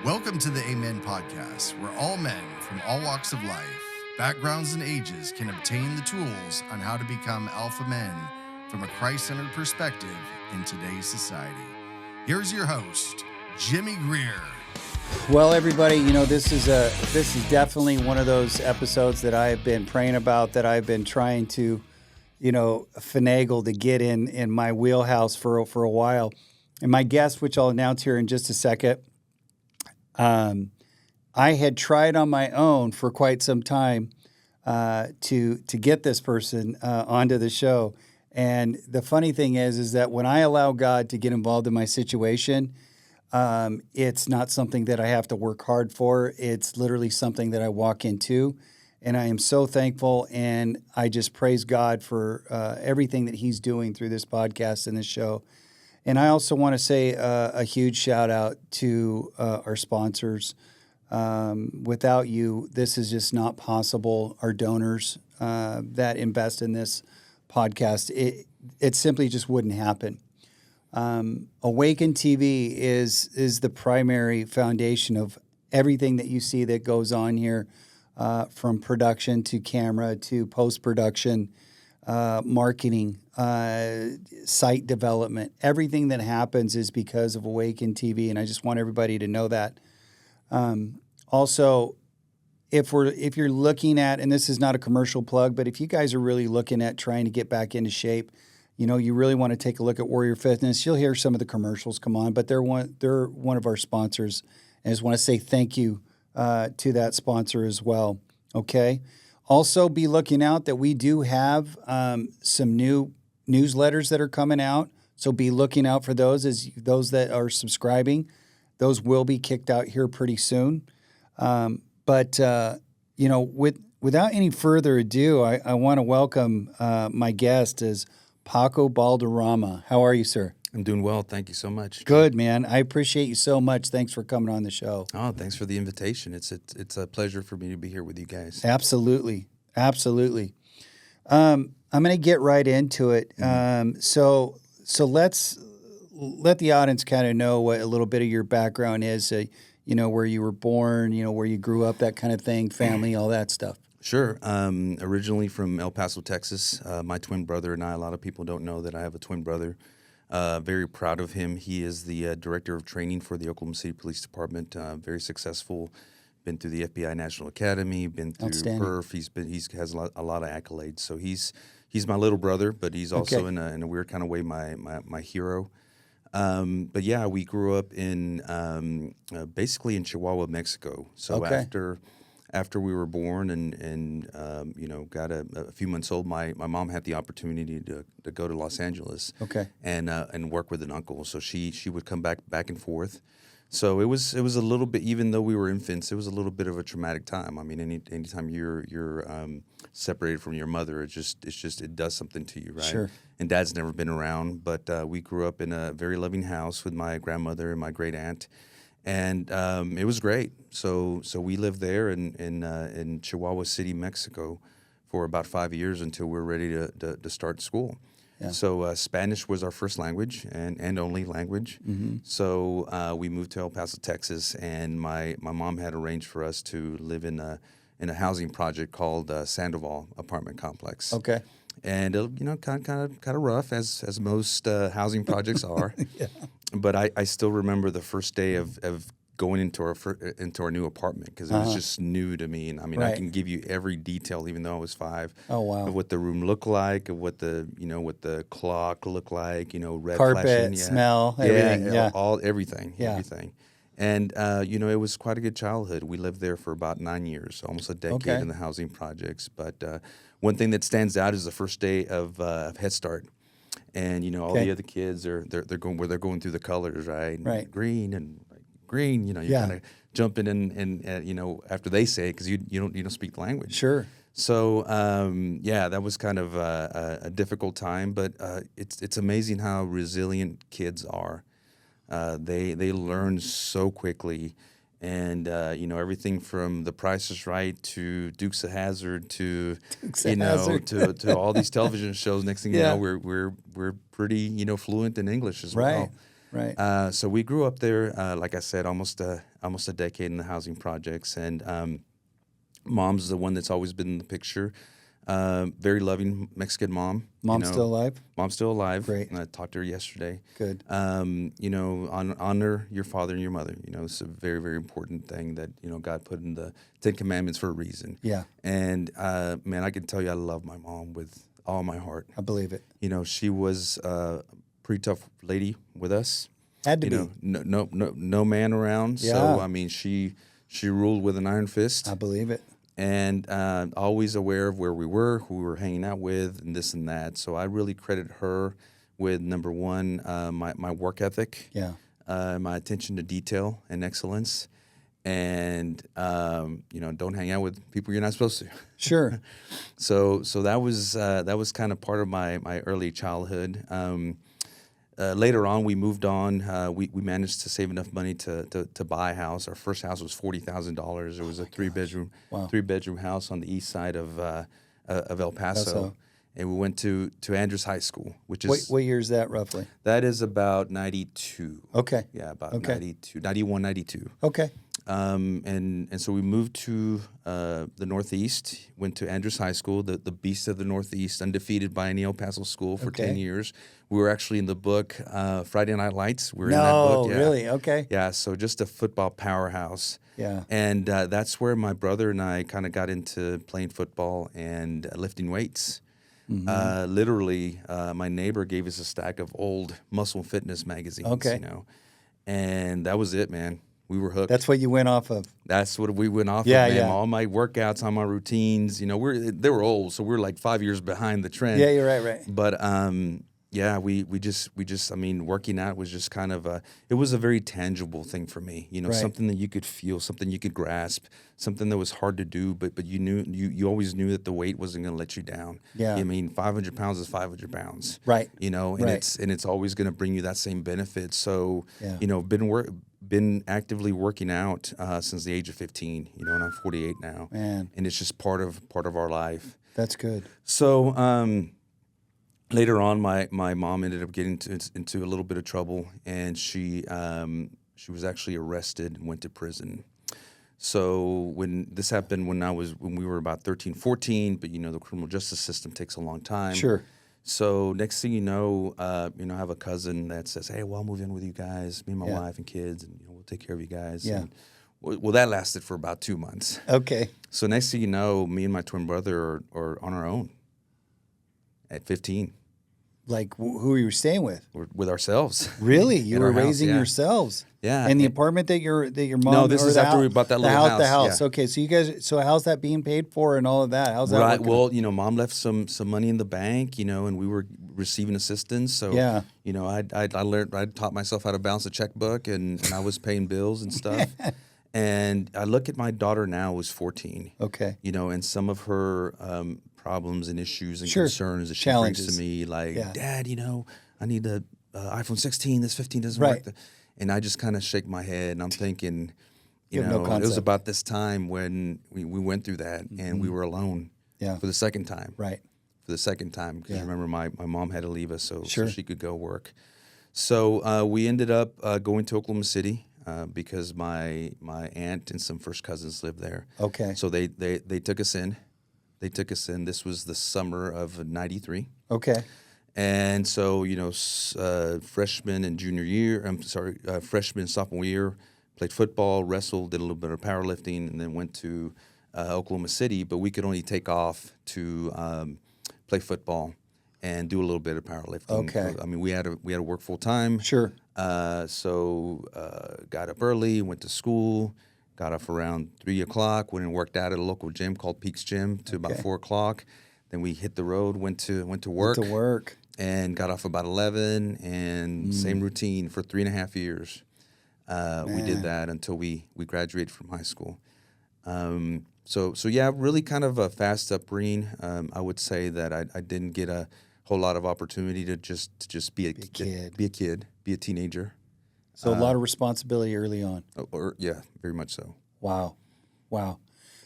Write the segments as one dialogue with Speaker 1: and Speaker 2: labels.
Speaker 1: Welcome to the Amen Podcast, where all men from all walks of life, backgrounds, and ages can obtain the tools on how to become alpha men from a Christ-centered perspective in today's society. Here's your host, Jimmy Greer.
Speaker 2: Well, everybody, this is definitely one of those episodes that I have been praying about, that I've been trying to, finagle to get in my wheelhouse for a while. And my guest, which I'll announce here in just a second, I had tried on my own for quite some time to get this person onto the show. And the funny thing is that when I allow God to get involved in my situation, it's not something that I have to work hard for. It's literally something that I walk into. And I am so thankful, and I just praise God for everything that He's doing through this podcast and this show. And I also want to say a huge shout out to our sponsors. Without you, this is just not possible. Our donors that invest in this podcast, it simply just wouldn't happen. Awaken TV is the primary foundation of everything that you see that goes on here, from production to camera to post-production, marketing, site development. Everything that happens is because of Awaken TV, and I just want everybody to know that. Also, if you're looking at, and this is not a commercial plug, but if you guys are really looking at trying to get back into shape, you really want to take a look at Warrior Fitness. You'll hear some of the commercials come on, but they're one of our sponsors. And I just want to say thank you to that sponsor as well. Okay. Also, be looking out that we do have some new newsletters that are coming out. So be looking out for those. As those that are subscribing, those will be kicked out here pretty soon. Without any further ado, I want to welcome my guest is Paco Balderrama. How are you, sir?
Speaker 3: I'm doing well. Thank you so much.
Speaker 2: Good, man. I appreciate you so much. Thanks for coming on the show.
Speaker 3: Oh, thanks for the invitation. It's a pleasure for me to be here with you guys.
Speaker 2: Absolutely. I'm going to get right into it. So let's let the audience kind of know what a little bit of your background is, where you were born, where you grew up, that kind of thing, family, all that stuff.
Speaker 3: Sure. Originally from El Paso, Texas. My twin brother and I, a lot of people don't know that I have a twin brother. Very proud of him. He is the director of training for the Oklahoma City Police Department. Very successful. Been through the FBI National Academy. Been through PERF. He has a lot of accolades. So he's my little brother, but he's also in a weird kind of way my hero. But yeah, we grew up in basically in Chihuahua, Mexico. So after we were born and got a few months old, my mom had the opportunity to go to Los Angeles, and work with an uncle. So she would come back and forth. So it was a little bit, even though we were infants, it was a little bit of a traumatic time. I mean, anytime you're separated from your mother, it does something to you, right?
Speaker 2: Sure.
Speaker 3: And Dad's never been around, but we grew up in a very loving house with my grandmother and my great aunt. And it was great. So we lived there in Chihuahua City, Mexico, for about 5 years until we were ready to start school. Yeah. So Spanish was our first language and only language. Mm-hmm. So we moved to El Paso, Texas, and my mom had arranged for us to live in a housing project called Sandoval Apartment Complex.
Speaker 2: Okay.
Speaker 3: And kind of rough as most housing projects are. Yeah. But I still remember the first day of going into our new apartment, because it was just new to me. And I mean, right. I can give you every detail, even though I was 5.
Speaker 2: Oh wow!
Speaker 3: Of what the room looked like, of what the clock looked like, red
Speaker 2: carpet,
Speaker 3: flashing,
Speaker 2: smell, everything,
Speaker 3: everything. And it was quite a good childhood. We lived there for about 9 years, almost a decade in the housing projects. But one thing that stands out is the first day of Head Start. And all the other kids they're going through the colors, right?
Speaker 2: Right.
Speaker 3: Green and green. You kind of jump in and after they say it, because you don't speak the language.
Speaker 2: Sure.
Speaker 3: So that was kind of a difficult time, but it's amazing how resilient kids are. They learn so quickly. And everything from The Price is Right to Dukes of Hazzard to to all these television shows. Next thing you know, we're pretty fluent in English as well.
Speaker 2: Right.
Speaker 3: So we grew up there, like I said, almost a decade in the housing projects, and mom's the one that's always been in the picture. Very loving Mexican mom.
Speaker 2: Mom's still alive?
Speaker 3: Mom's still alive.
Speaker 2: Great.
Speaker 3: And I talked to her yesterday.
Speaker 2: Good.
Speaker 3: Honor your father and your mother. It's a very, very important thing that, God put in the 10 Commandments for a reason.
Speaker 2: Yeah.
Speaker 3: And, man, I can tell you I love my mom with all my heart.
Speaker 2: I believe it.
Speaker 3: She was a pretty tough lady with us.
Speaker 2: Had to be.
Speaker 3: No man around.
Speaker 2: Yeah.
Speaker 3: So, I mean, she ruled with an iron fist.
Speaker 2: I believe it.
Speaker 3: And always aware of where we were, who we were hanging out with, and this and that. So I really credit her with, number one, my work ethic, my attention to detail and excellence, and don't hang out with people you're not supposed to.
Speaker 2: Sure.
Speaker 3: So that was kind of part of my early childhood. Later on, we moved on. We managed to save enough money to buy a house. Our first house was $40,000. It was a three-bedroom house on the east side of El Paso. And we went to Andrews High School, which is...
Speaker 2: What year is that, roughly?
Speaker 3: That is about 92.
Speaker 2: Okay.
Speaker 3: Yeah, about 92, 91, 92.
Speaker 2: Okay.
Speaker 3: And so we moved to the Northeast, went to Andrews High School, the beast of the Northeast, undefeated by any El Paso school for 10 years. We were actually in the book Friday Night Lights. We were in that book. Yeah.
Speaker 2: Really? Okay.
Speaker 3: Yeah, so just a football powerhouse.
Speaker 2: Yeah.
Speaker 3: And that's where my brother and I kind of got into playing football and lifting weights. Mm-hmm. Literally, my neighbor gave us a stack of old Muscle and Fitness magazines.
Speaker 2: Okay.
Speaker 3: And that was it, man. We were hooked.
Speaker 2: That's what you went off of.
Speaker 3: That's what we went off of, man. Yeah. All my workouts, all my routines. They were old, so we're like 5 years behind the trend.
Speaker 2: Yeah, you're right.
Speaker 3: But we just working out was just kind of it was a very tangible thing for me. Something that you could feel, something you could grasp, something that was hard to do, but you always knew that the weight wasn't going to let you down.
Speaker 2: Yeah.
Speaker 3: 500 pounds is 500 pounds.
Speaker 2: Right.
Speaker 3: And it's always going to bring you that same benefit. So,
Speaker 2: yeah.
Speaker 3: Been actively working out since the age of 15, and I'm 48 now.
Speaker 2: Man.
Speaker 3: And it's just part of our life.
Speaker 2: That's good.
Speaker 3: So later on, my mom ended up getting into a little bit of trouble, and she was actually arrested and went to prison. So when this happened when we were about 13, 14, but the criminal justice system takes a long time.
Speaker 2: Sure.
Speaker 3: So next thing you know, I have a cousin that says, "Hey, well, I'll move in with you guys, me and my wife and kids, and we'll take care of you guys."
Speaker 2: Yeah.
Speaker 3: And, well, that lasted for about 2 months.
Speaker 2: Okay.
Speaker 3: So next thing you know, me and my twin brother are on our own at 15.
Speaker 2: Like who are you staying with?
Speaker 3: We're with ourselves.
Speaker 2: Really? You were raising yourselves?
Speaker 3: Yeah.
Speaker 2: In the apartment that your mom?
Speaker 3: No, this is after we bought that little house.
Speaker 2: The house.
Speaker 3: Yeah.
Speaker 2: Okay, so you guys. So how's that being paid for and all of that? How's that?
Speaker 3: Right.
Speaker 2: Working?
Speaker 3: Well, mom left some money in the bank, and we were receiving assistance. So
Speaker 2: yeah.
Speaker 3: I taught myself how to balance a checkbook, and I was paying bills and stuff. And I look at my daughter now, who's 14.
Speaker 2: Okay.
Speaker 3: And some of her problems and issues and
Speaker 2: sure.
Speaker 3: concerns that she
Speaker 2: Challenges.
Speaker 3: brings to me, like,
Speaker 2: yeah.
Speaker 3: Dad, I need the iPhone 16. This 15 doesn't
Speaker 2: right.
Speaker 3: work. And I just kind of shake my head, and I'm thinking,
Speaker 2: no
Speaker 3: it was about this time when we went through that, and we were alone for the second time.
Speaker 2: Right.
Speaker 3: For the second time, because remember, my mom had to leave us so she could go work. So we ended up going to Oklahoma City because my aunt and some first cousins lived there.
Speaker 2: Okay.
Speaker 3: So they took us in. This was the summer of '93.
Speaker 2: Okay.
Speaker 3: And so, freshman and sophomore year, played football, wrestled, did a little bit of powerlifting, and then went to Oklahoma City. But we could only take off to play football and do a little bit of powerlifting.
Speaker 2: Okay.
Speaker 3: I mean, we had to work full time.
Speaker 2: Sure.
Speaker 3: So got up early, went to school, got off around 3 o'clock, went and worked out at a local gym called Peaks Gym to about 4 o'clock. Then we hit the road, went to work. And got off about 11, and same routine for 3.5 years. We did that until we graduated from high school. So yeah, really kind of a fast upbringing. I would say that I didn't get a whole lot of opportunity to just be a kid, be a teenager.
Speaker 2: So a lot of responsibility early on.
Speaker 3: Or yeah, very much so.
Speaker 2: Wow.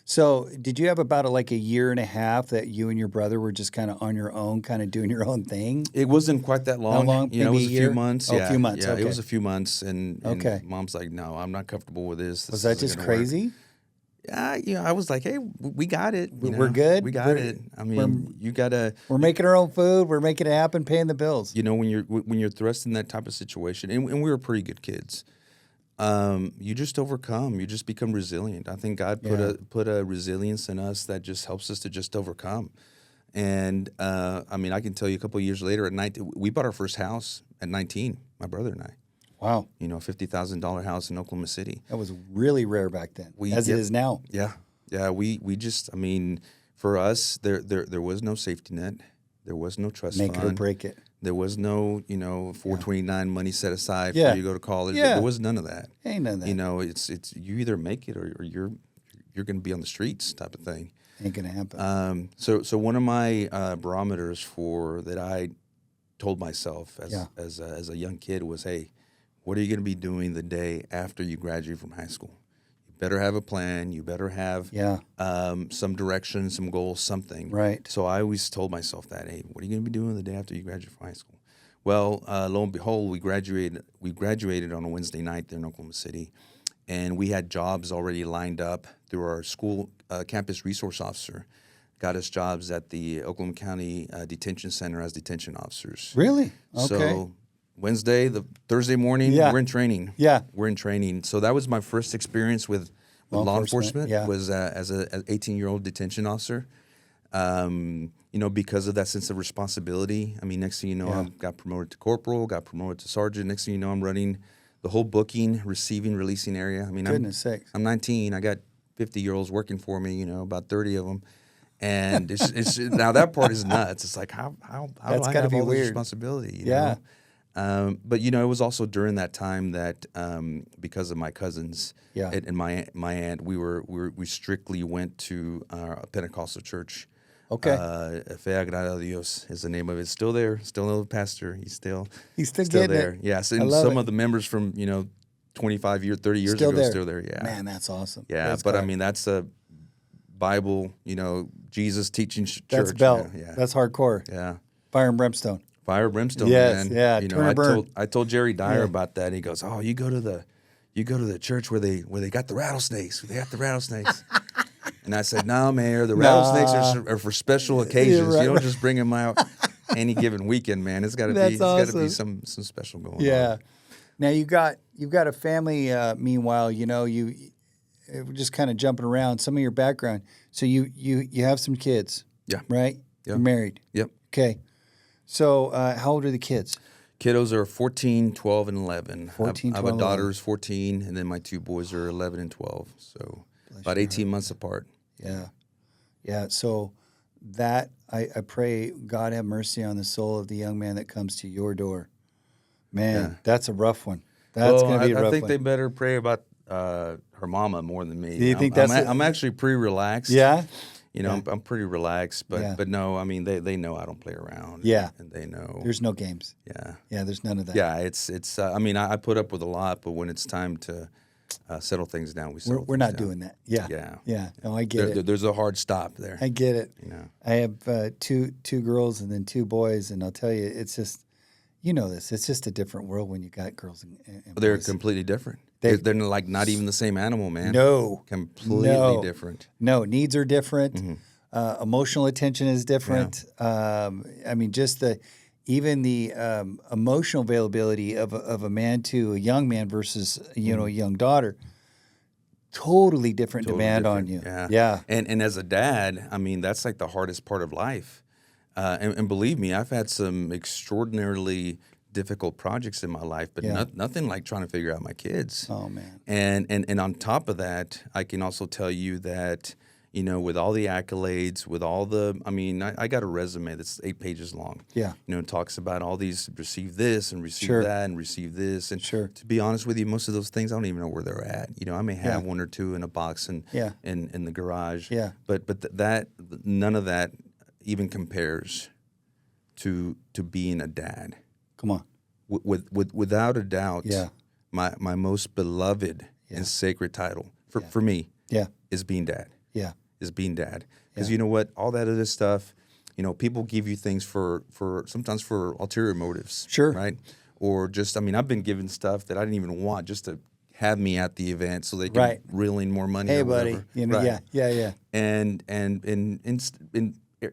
Speaker 2: So did you have about like a year and a half that you and your brother were just kind of on your own, kind of doing your own thing?
Speaker 3: It wasn't quite that long.
Speaker 2: How long?
Speaker 3: You know, it
Speaker 2: Maybe
Speaker 3: was
Speaker 2: a
Speaker 3: a few
Speaker 2: year?
Speaker 3: months.
Speaker 2: Oh,
Speaker 3: Yeah,
Speaker 2: a few months.
Speaker 3: Yeah,
Speaker 2: Okay.
Speaker 3: it was a few months, and
Speaker 2: Okay.
Speaker 3: Mom's like, "No, I'm not comfortable with this.
Speaker 2: Was
Speaker 3: This
Speaker 2: that
Speaker 3: isn't
Speaker 2: just
Speaker 3: gonna work."
Speaker 2: crazy?
Speaker 3: Yeah, I was like, "Hey, we got it. You
Speaker 2: We're
Speaker 3: know,
Speaker 2: good?
Speaker 3: We got
Speaker 2: We're-
Speaker 3: it. I mean, you gotta."
Speaker 2: We're making our own food. We're making it happen, paying the bills.
Speaker 3: You know, when you're thrust in that type of situation, and we were pretty good kids. You just overcome. You just become resilient. I think God put a resilience in us that just helps us to just overcome. And I mean, I can tell you, a couple of years later, at 19, we bought our first house at 19. My brother and I.
Speaker 2: Wow.
Speaker 3: You know, $50,000 house in Oklahoma City.
Speaker 2: That was really rare back then, as it is now.
Speaker 3: Yeah, yeah. We just, I mean, for us, there was no safety net. There was no trust
Speaker 2: Make
Speaker 3: fund.
Speaker 2: it or break it.
Speaker 3: There was no, 429 money set aside
Speaker 2: Yeah.
Speaker 3: for you to go to college.
Speaker 2: Yeah.
Speaker 3: There was none of that.
Speaker 2: Ain't none of that.
Speaker 3: You know, it's you either make it or you're going to be on the streets type of thing.
Speaker 2: Ain't gonna happen.
Speaker 3: So one of my barometers for that I told myself as a young kid was, hey, what are you going to be doing the day after you graduate from high school? You better have a plan. You better have some direction, some goals, something.
Speaker 2: Right.
Speaker 3: So I always told myself that, hey, what are you going to be doing the day after you graduate from high school? Well, lo and behold, we graduated on a Wednesday night there in Oklahoma City, and we had jobs already lined up through our school campus resource officer. Got us jobs at the Oklahoma County Detention Center as detention officers.
Speaker 2: Really? Okay.
Speaker 3: So Thursday morning, we're in training.
Speaker 2: Yeah.
Speaker 3: We're in training. So that was my first experience with law enforcement.
Speaker 2: Yeah.
Speaker 3: Was as an 18-year-old detention officer. Because of that sense of responsibility. I mean, next thing you know, I got promoted to corporal, got promoted to sergeant. Next thing you know, I'm running the whole booking, receiving, releasing area. I mean,
Speaker 2: Goodness sakes.
Speaker 3: I'm 19. I got 50-year-olds working for me. About 30 of them. And it's now that part is nuts. It's like how
Speaker 2: That's
Speaker 3: do I
Speaker 2: gotta
Speaker 3: have
Speaker 2: be
Speaker 3: all this
Speaker 2: weird.
Speaker 3: responsibility? You
Speaker 2: Yeah.
Speaker 3: know? But it was also during that time that because of my cousins and my aunt, we strictly went to a Pentecostal church.
Speaker 2: Okay.
Speaker 3: Fe Agrada Dios is the name of it. Still there. Still another pastor. He's still
Speaker 2: getting
Speaker 3: there.
Speaker 2: it.
Speaker 3: Yes,
Speaker 2: I
Speaker 3: and
Speaker 2: love
Speaker 3: some
Speaker 2: it.
Speaker 3: of the members from 25 years, 30 years
Speaker 2: Still
Speaker 3: ago
Speaker 2: there.
Speaker 3: still there. Yeah.
Speaker 2: Man, that's awesome.
Speaker 3: Yeah,
Speaker 2: Praise
Speaker 3: but
Speaker 2: God.
Speaker 3: I mean that's a Bible, Jesus teaching church.
Speaker 2: That's belt.
Speaker 3: Yeah.
Speaker 2: That's hardcore.
Speaker 3: Yeah.
Speaker 2: Fire and brimstone.
Speaker 3: Fire brimstone,
Speaker 2: Yes,
Speaker 3: man.
Speaker 2: yeah, turn or burn.
Speaker 3: I told Jerry Dyer about that. And he goes, "Oh, you go to the church where they got the rattlesnakes. They got the rattlesnakes." And I said, "No, Mayor, the rattlesnakes are for special occasions.
Speaker 2: right.
Speaker 3: You don't just bring them out any given weekend, man. It's got to
Speaker 2: That's
Speaker 3: be. It's got to be
Speaker 2: awesome.
Speaker 3: some special going on."
Speaker 2: Yeah. Now you've got a family. Meanwhile, you we're just kind of jumping around some of your background. So you have some kids.
Speaker 3: Yeah.
Speaker 2: Right.
Speaker 3: Yeah.
Speaker 2: You're married.
Speaker 3: Yep.
Speaker 2: Okay. So how old are the kids?
Speaker 3: Kiddos are 14, 12, and 11.
Speaker 2: 14,
Speaker 3: I have
Speaker 2: 12,
Speaker 3: a daughter who's 14, and then my two boys are 11 and 12. So about 18 months apart.
Speaker 2: Yeah. Yeah. So that I pray God have mercy on the soul of the young man that comes to your door. Man, that's a rough one. That's going to be a rough one.
Speaker 3: I think they better pray about her mama more than me.
Speaker 2: Do you think
Speaker 3: I'm actually pretty relaxed.
Speaker 2: Yeah.
Speaker 3: I'm pretty relaxed, but
Speaker 2: Yeah.
Speaker 3: but no, I mean they know I don't play around.
Speaker 2: Yeah.
Speaker 3: And they know.
Speaker 2: There's no games.
Speaker 3: Yeah.
Speaker 2: Yeah. There's none of that.
Speaker 3: Yeah, it's. I mean, I put up with a lot, but when it's time to settle things down, we settle.
Speaker 2: We're
Speaker 3: things
Speaker 2: not
Speaker 3: down.
Speaker 2: doing that. Yeah.
Speaker 3: Yeah.
Speaker 2: Yeah. No, I get it.
Speaker 3: There's a hard stop there.
Speaker 2: I get it.
Speaker 3: Yeah.
Speaker 2: I have two girls and then two boys, and I'll tell you, it's just, this. It's just a different world when you got girls and
Speaker 3: They're
Speaker 2: boys.
Speaker 3: completely different. They're like not even the same animal, man.
Speaker 2: No.
Speaker 3: Completely different.
Speaker 2: No, needs are different.
Speaker 3: Mm-hmm.
Speaker 2: Emotional attention is different. I mean, just the emotional availability of a man to a young man versus a young daughter. Totally different demand on you.
Speaker 3: Yeah. And as a dad, I mean, that's like the hardest part of life. And believe me, I've had some extraordinarily difficult projects in my life, but nothing like trying to figure out my kids.
Speaker 2: Oh man.
Speaker 3: And on top of that, I can also tell you that, with all the accolades, with all I got a resume that's 8 pages long.
Speaker 2: Yeah.
Speaker 3: It talks about all these, receive this and receive that and receive this. And
Speaker 2: Sure.
Speaker 3: to be honest with you, most of those things, I don't even know where they're at. I may have one or two in a box in the garage.
Speaker 2: Yeah.
Speaker 3: But that none of that even compares to being a dad.
Speaker 2: Come on.
Speaker 3: Without a doubt,
Speaker 2: Yeah.
Speaker 3: my most beloved and sacred title for me
Speaker 2: Yeah.
Speaker 3: is being dad.
Speaker 2: Yeah.
Speaker 3: is being dad. Because
Speaker 2: Yeah.
Speaker 3: you know what? All that other stuff, you know, people give you things for sometimes for ulterior motives.
Speaker 2: Sure.
Speaker 3: Right? Or just, I mean, I've been given stuff that I didn't even want just to have me at the event so they can
Speaker 2: Right.
Speaker 3: reel in more money
Speaker 2: Hey,
Speaker 3: or
Speaker 2: buddy.
Speaker 3: whatever.
Speaker 2: You know,
Speaker 3: Right.
Speaker 2: yeah.
Speaker 3: And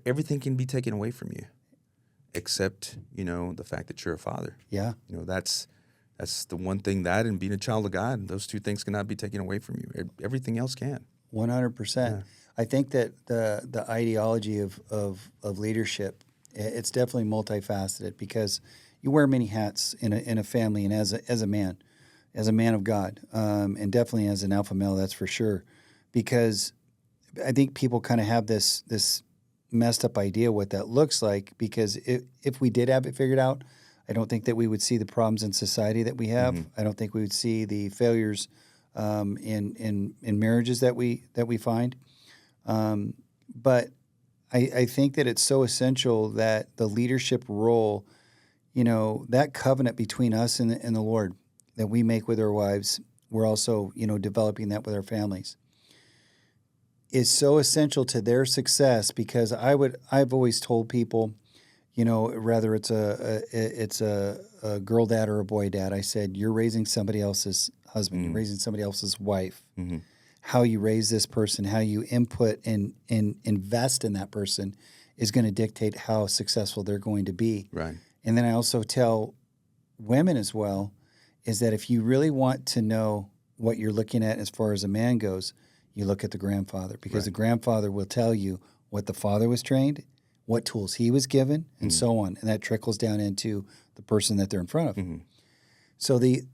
Speaker 3: everything can be taken away from you, except, you know, the fact that you're a father.
Speaker 2: Yeah.
Speaker 3: You know, that's the one thing, that and being a child of God, those two things cannot be taken away from you. Everything else can.
Speaker 2: 100%. I think that the ideology of leadership, it's definitely multifaceted, because you wear many hats in a family, and as a man of God, and definitely as an alpha male, that's for sure. Because I think people kind of have this messed up idea what that looks like, because if we did have it figured out, I don't think that we would see the problems in society that we have.
Speaker 3: Mm-hmm.
Speaker 2: I don't think we would see the failures in marriages that we find. But I think that it's so essential that the leadership role, you know, that covenant between us and the Lord that we make with our wives, we're also, you know, developing that with our families, is so essential to their success. Because I've always told people, you know, whether it's a girl dad or a boy dad, I said, you're raising somebody else's husband, you're raising somebody else's wife.
Speaker 3: Mm-hmm.
Speaker 2: How you raise this person, how you input and invest in that person is going to dictate how successful they're going to be.
Speaker 3: Right.
Speaker 2: And then I also tell women as well, is that if you really want to know what you're looking at as far as a man goes, you look at the grandfather, because the grandfather will tell you what the father was trained, what tools he was given, and so on. And that trickles down into the person that they're in front of.
Speaker 3: Mm-hmm.
Speaker 2: So the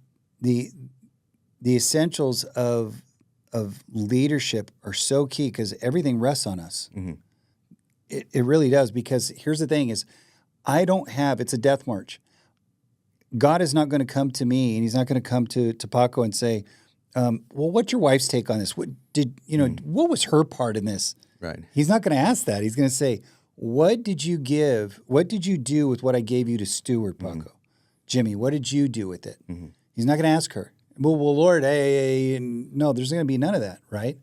Speaker 2: essentials of leadership are so key, because everything rests on us.
Speaker 3: Mm-hmm.
Speaker 2: It really does, because here's the thing is, it's a death march. God is not going to come to me, and he's not going to come to Paco and say, well, what's your wife's take on this? What was her part in this?
Speaker 3: Right.
Speaker 2: He's not going to ask that. He's going to say, what did you give? What did you do with what I gave you to steward, Paco? Mm-hmm. Jimmy, what did you do with it? Mm-hmm. He's not going to ask her. Well, Lord, no, there's going to be none of that, right?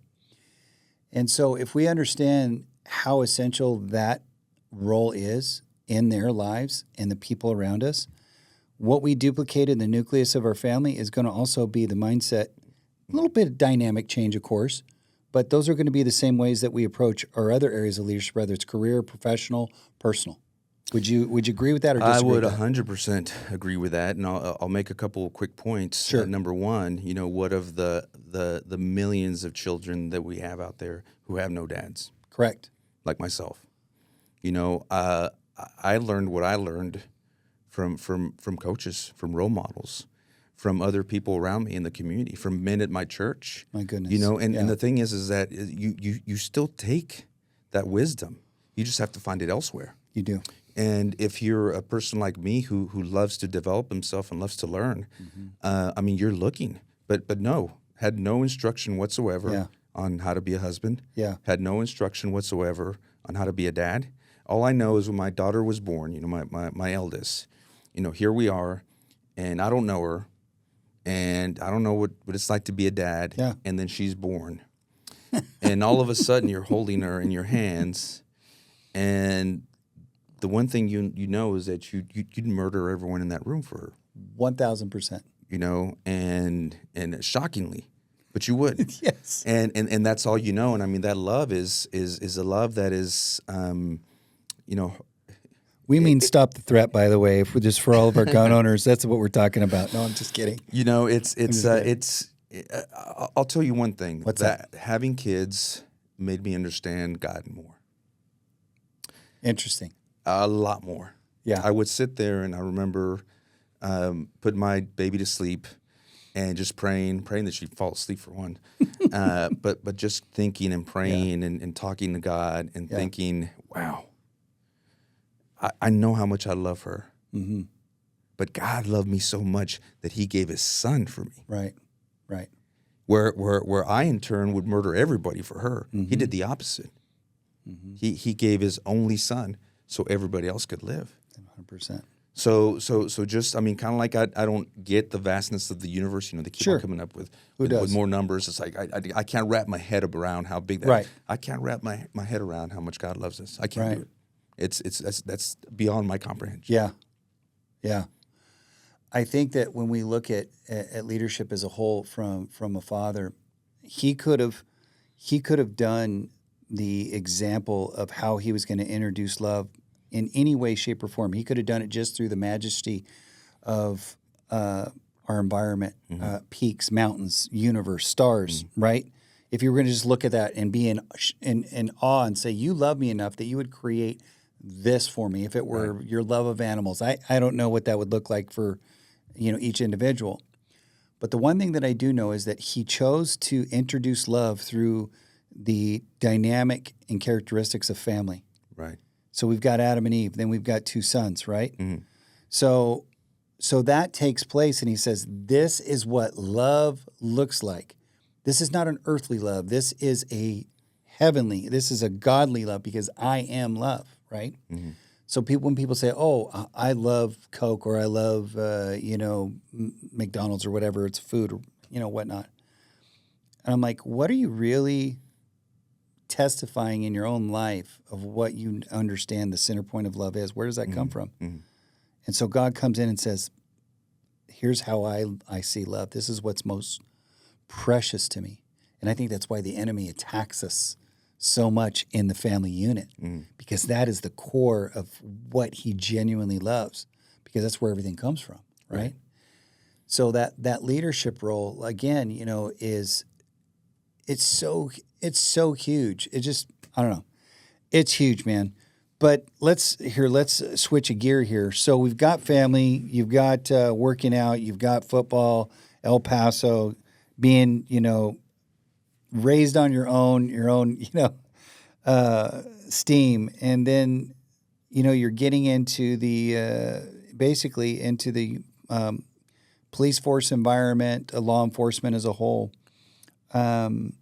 Speaker 2: And so if we understand how essential that role is in their lives and the people around us, what we duplicate in the nucleus of our family is going to also be the mindset, a little bit of dynamic change, of course, but those are going to be the same ways that we approach our other areas of leadership, whether it's career, professional, personal. Would you agree with that or disagree?
Speaker 3: I would
Speaker 2: with that?
Speaker 3: 100% agree with that, and I'll make a couple of quick points.
Speaker 2: Sure.
Speaker 3: Number one, you know, what of the millions of children that we have out there who have no dads?
Speaker 2: Correct.
Speaker 3: Like myself. You know, I learned what I learned from coaches, from role models, from other people around me in the community, from men at my church.
Speaker 2: My goodness.
Speaker 3: You know, and the thing is that you still take that wisdom. You just have to find it elsewhere.
Speaker 2: You do.
Speaker 3: And if you're a person like me who loves to develop himself and loves to learn, I mean, you're looking, but had no instruction whatsoever on how to be a husband.
Speaker 2: Yeah.
Speaker 3: Had no instruction whatsoever on how to be a dad. All I know is when my daughter was born, you know, my eldest, you know, here we are, and I don't know her, and I don't know what it's like to be a dad.
Speaker 2: Yeah.
Speaker 3: And then she's born, and all of a sudden you're holding her in your hands, and the one thing you know is that you'd murder everyone in that room for her.
Speaker 2: 1,000%.
Speaker 3: You know, and shockingly, but you would.
Speaker 2: Yes.
Speaker 3: And that's all you know. And I mean, that love is a love that is, you know.
Speaker 2: We mean stop the threat, by the way, just for all of our gun owners. That's what we're talking about. No, I'm just kidding.
Speaker 3: You know, I'll tell you one thing.
Speaker 2: What's that?
Speaker 3: Having kids made me understand God more.
Speaker 2: Interesting.
Speaker 3: A lot more.
Speaker 2: Yeah.
Speaker 3: I would sit there and I remember putting my baby to sleep and just praying that she'd fall asleep for one. But just thinking and praying and talking to God and thinking, wow, I know how much I love her. Mm-hmm. But God loved me so much that he gave his son for me.
Speaker 2: Right. Right.
Speaker 3: Where I in turn would murder everybody for her. Mm-hmm. He did the opposite. Mm-hmm. He gave his only son so everybody else could live.
Speaker 2: 100%.
Speaker 3: So just, I mean, kind of like I don't get the vastness of the universe. You know, they keep on coming up with more numbers. It's like I can't wrap my head around how big that.
Speaker 2: Right.
Speaker 3: I can't wrap my head around how much God loves us. I can't do it. That's beyond my comprehension.
Speaker 2: Yeah, yeah. I think that when we look at leadership as a whole from a father, he could have done the example of how he was going to introduce love in any way, shape, or form. He could have done it just through the majesty of our environment, peaks, mountains, universe, stars, right? If you were going to just look at that and be in awe and say, you love me enough that you would create this for me. If it were your love of animals, I don't know what that would look like for, each individual. But the one thing that I do know is that he chose to introduce love through the dynamic and characteristics of family.
Speaker 3: Right.
Speaker 2: So we've got Adam and Eve, then we've got 2 sons, right?
Speaker 3: Mm-hmm.
Speaker 2: So that takes place, and he says, this is what love looks like. This is not an earthly love. This is this is a godly love, because I am love, right?
Speaker 3: Mm-hmm.
Speaker 2: So when people say, oh, I love Coke, or I love, McDonald's, or whatever, it's food, or, whatnot. And I'm like, what are you really testifying in your own life of what you understand the center point of love is? Where does that come from?
Speaker 3: Mm-hmm.
Speaker 2: And so God comes in and says, here's how I see love. This is what's most precious to me. And I think that's why the enemy attacks us so much in the family unit, because that is the core of what he genuinely loves, because that's where everything comes from, right? So that leadership role, again, it's so huge. It just, I don't know. It's huge, man. But let's switch a gear here. So we've got family, you've got working out, you've got football, El Paso, being, raised on your own, steam. And then, you're getting into the, basically into the police force environment, law enforcement as a whole. And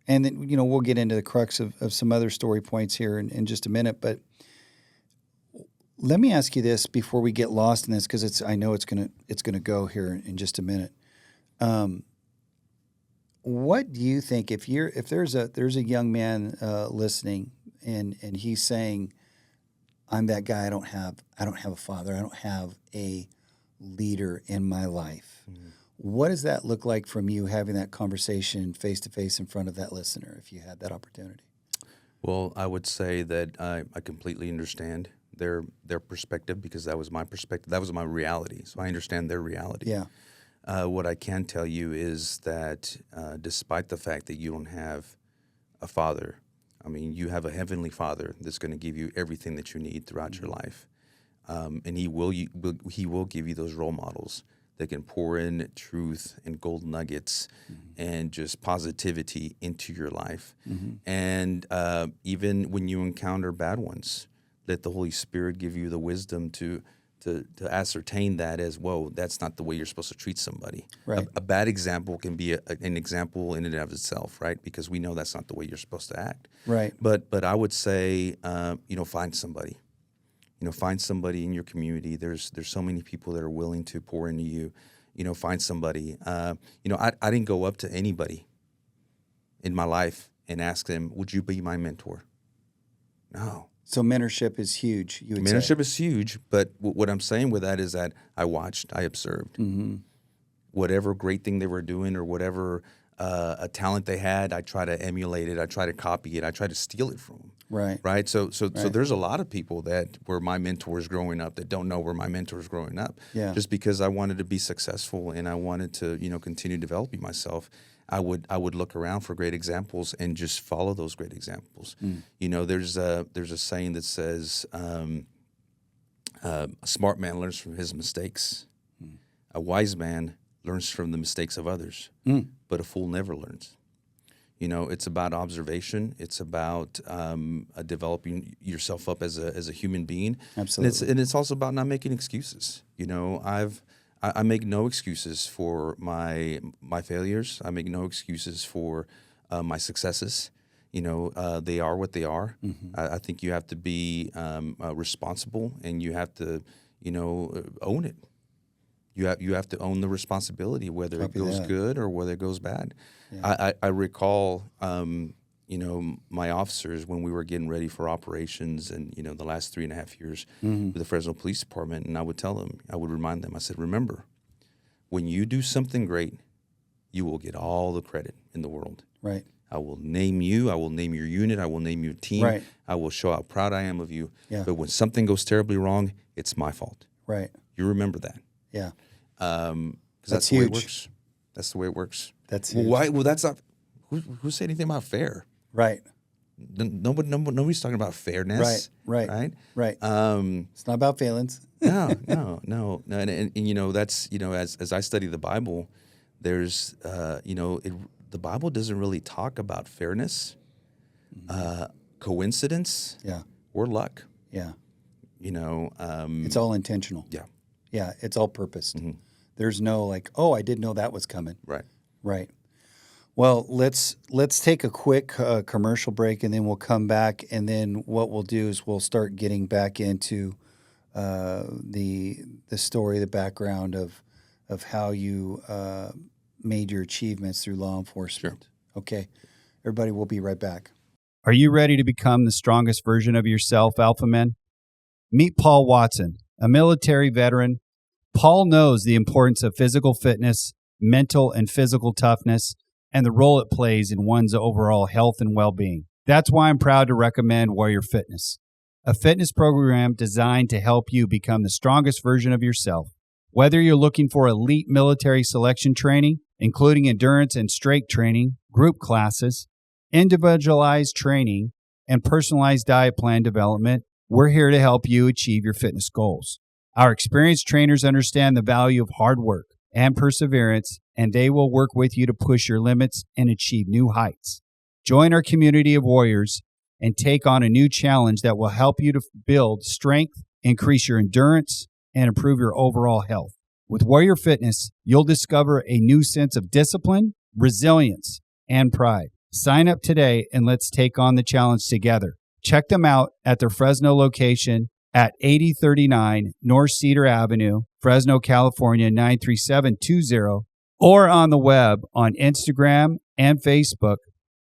Speaker 2: then, we'll get into the crux of some other story points here in just a minute. But let me ask you this before we get lost in this, because I know it's gonna go here in just a minute. What do you think if there's a young man listening and he's saying, I'm that guy, I don't have a father, I don't have a leader in my life. Mm-hmm. What does that look like from you having that conversation face to face in front of that listener, if you had that opportunity?
Speaker 3: Well, I would say that I completely understand their perspective, because that was my perspective. That was my reality. So I understand their reality.
Speaker 2: Yeah.
Speaker 3: What I can tell you is that despite the fact that you don't have a father, I mean, you have a heavenly Father that's going to give you everything that you need throughout your life, and He will give you those role models that can pour in truth and gold nuggets and just positivity into your life. And even when you encounter bad ones, let the Holy Spirit give you the wisdom to ascertain that as, whoa, that's not the way you're supposed to treat somebody.
Speaker 2: Right.
Speaker 3: A bad example can be an example in and of itself, right? Because we know that's not the way you're supposed to act.
Speaker 2: Right.
Speaker 3: But I would say, find somebody. Find somebody in your community. There's so many people that are willing to pour into you. Find somebody. I didn't go up to anybody in my life and ask them, would you be my mentor? No.
Speaker 2: So mentorship is huge, you would say.
Speaker 3: Mentorship is huge, but what I'm saying with that is that I watched, I observed. Whatever great thing they were doing, or whatever a talent they had, I try to emulate it, I try to copy it, I try to steal it from them. Right. So there's a lot of people that were my mentors growing up that don't know were my mentors growing up.
Speaker 2: Yeah. Just
Speaker 3: because I wanted to be successful and I wanted to, continue developing myself. I would look around for great examples and just follow those great examples. There's a saying that says, a smart man learns from his mistakes. A wise man learns from the mistakes of others, but a fool never learns. It's about observation. It's about developing yourself up as a human being.
Speaker 2: Absolutely.
Speaker 3: And it's also about not making excuses. I make no excuses for my failures. I make no excuses for my successes. They are what they are. I think you have to be responsible, and you have to own it. You have to own the responsibility, whether it goes good or whether it goes bad. Yeah. I recall, my officers when we were getting ready for operations and, the last 3.5 years with the Fresno Police Department, and I would remind them, I said, remember, when you do something great, you will get all the credit in the world.
Speaker 2: Right.
Speaker 3: I will name you. I will name your unit. I will name your team.
Speaker 2: Right.
Speaker 3: I will show how proud I am of you.
Speaker 2: Yeah.
Speaker 3: But when something goes terribly wrong, it's my fault.
Speaker 2: Right.
Speaker 3: You remember that.
Speaker 2: Yeah.
Speaker 3: Because
Speaker 2: that's
Speaker 3: the way
Speaker 2: huge.
Speaker 3: It works. That's the way it works.
Speaker 2: That's
Speaker 3: well,
Speaker 2: huge.
Speaker 3: why? Well, that's not. Who said anything about fair?
Speaker 2: Right.
Speaker 3: Nobody's talking about fairness.
Speaker 2: Right. It's not about feelings.
Speaker 3: No. And that's as I study the Bible, there's the Bible doesn't really talk about fairness, coincidence, or luck.
Speaker 2: Yeah.
Speaker 3: It's
Speaker 2: all intentional.
Speaker 3: Yeah.
Speaker 2: Yeah, it's all purposed. Mm-hmm. There's no I didn't know that was coming. Right. Well, let's take a quick commercial break, and then we'll come back, and then what we'll do is we'll start getting back into the story, the background of how you made your achievements through law enforcement. Sure. Okay. Everybody, we'll be right back.
Speaker 4: Are you ready to become the strongest version of yourself, Alpha Men? Meet Paul Watson, a military veteran. Paul knows the importance of physical fitness, mental and physical toughness, and the role it plays in one's overall health and well-being. That's why I'm proud to recommend Warrior Fitness, a fitness program designed to help you become the strongest version of yourself. Whether you're looking for elite military selection training, including endurance and strength training, group classes, individualized training, and personalized diet plan development, we're here to help you achieve your fitness goals. Our experienced trainers understand the value of hard work and perseverance, and they will work with you to push your limits and achieve new heights. Join our community of warriors and take on a new challenge that will help you to build strength, increase your endurance, and improve your overall health. With Warrior Fitness, you'll discover a new sense of discipline, resilience, and pride. Sign up today and let's take on the challenge together. Check them out at their Fresno location at 8039 North Cedar Avenue, Fresno, California, 93720, or on the web on Instagram and Facebook,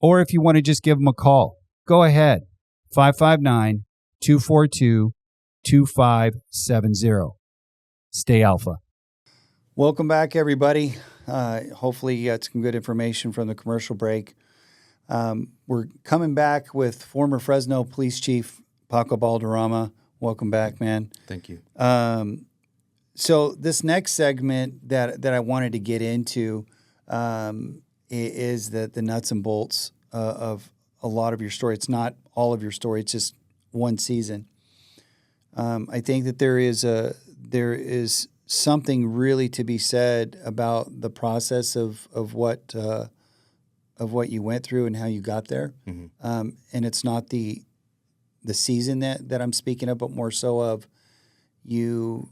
Speaker 4: or if you want to just give them a call, go ahead, 559-242-2570. Stay Alpha.
Speaker 2: Welcome back, everybody. Hopefully you got some good information from the commercial break. We're coming back with former Fresno Police Chief Paco Balderrama. Welcome back, man.
Speaker 3: Thank you.
Speaker 2: So this next segment that I wanted to get into is the nuts and bolts of a lot of your story. It's not all of your story. It's just one season. I think that there is something really to be said about the process of what you went through and how you got there. Mm-hmm. And it's not the season that I'm speaking of, but more so of you've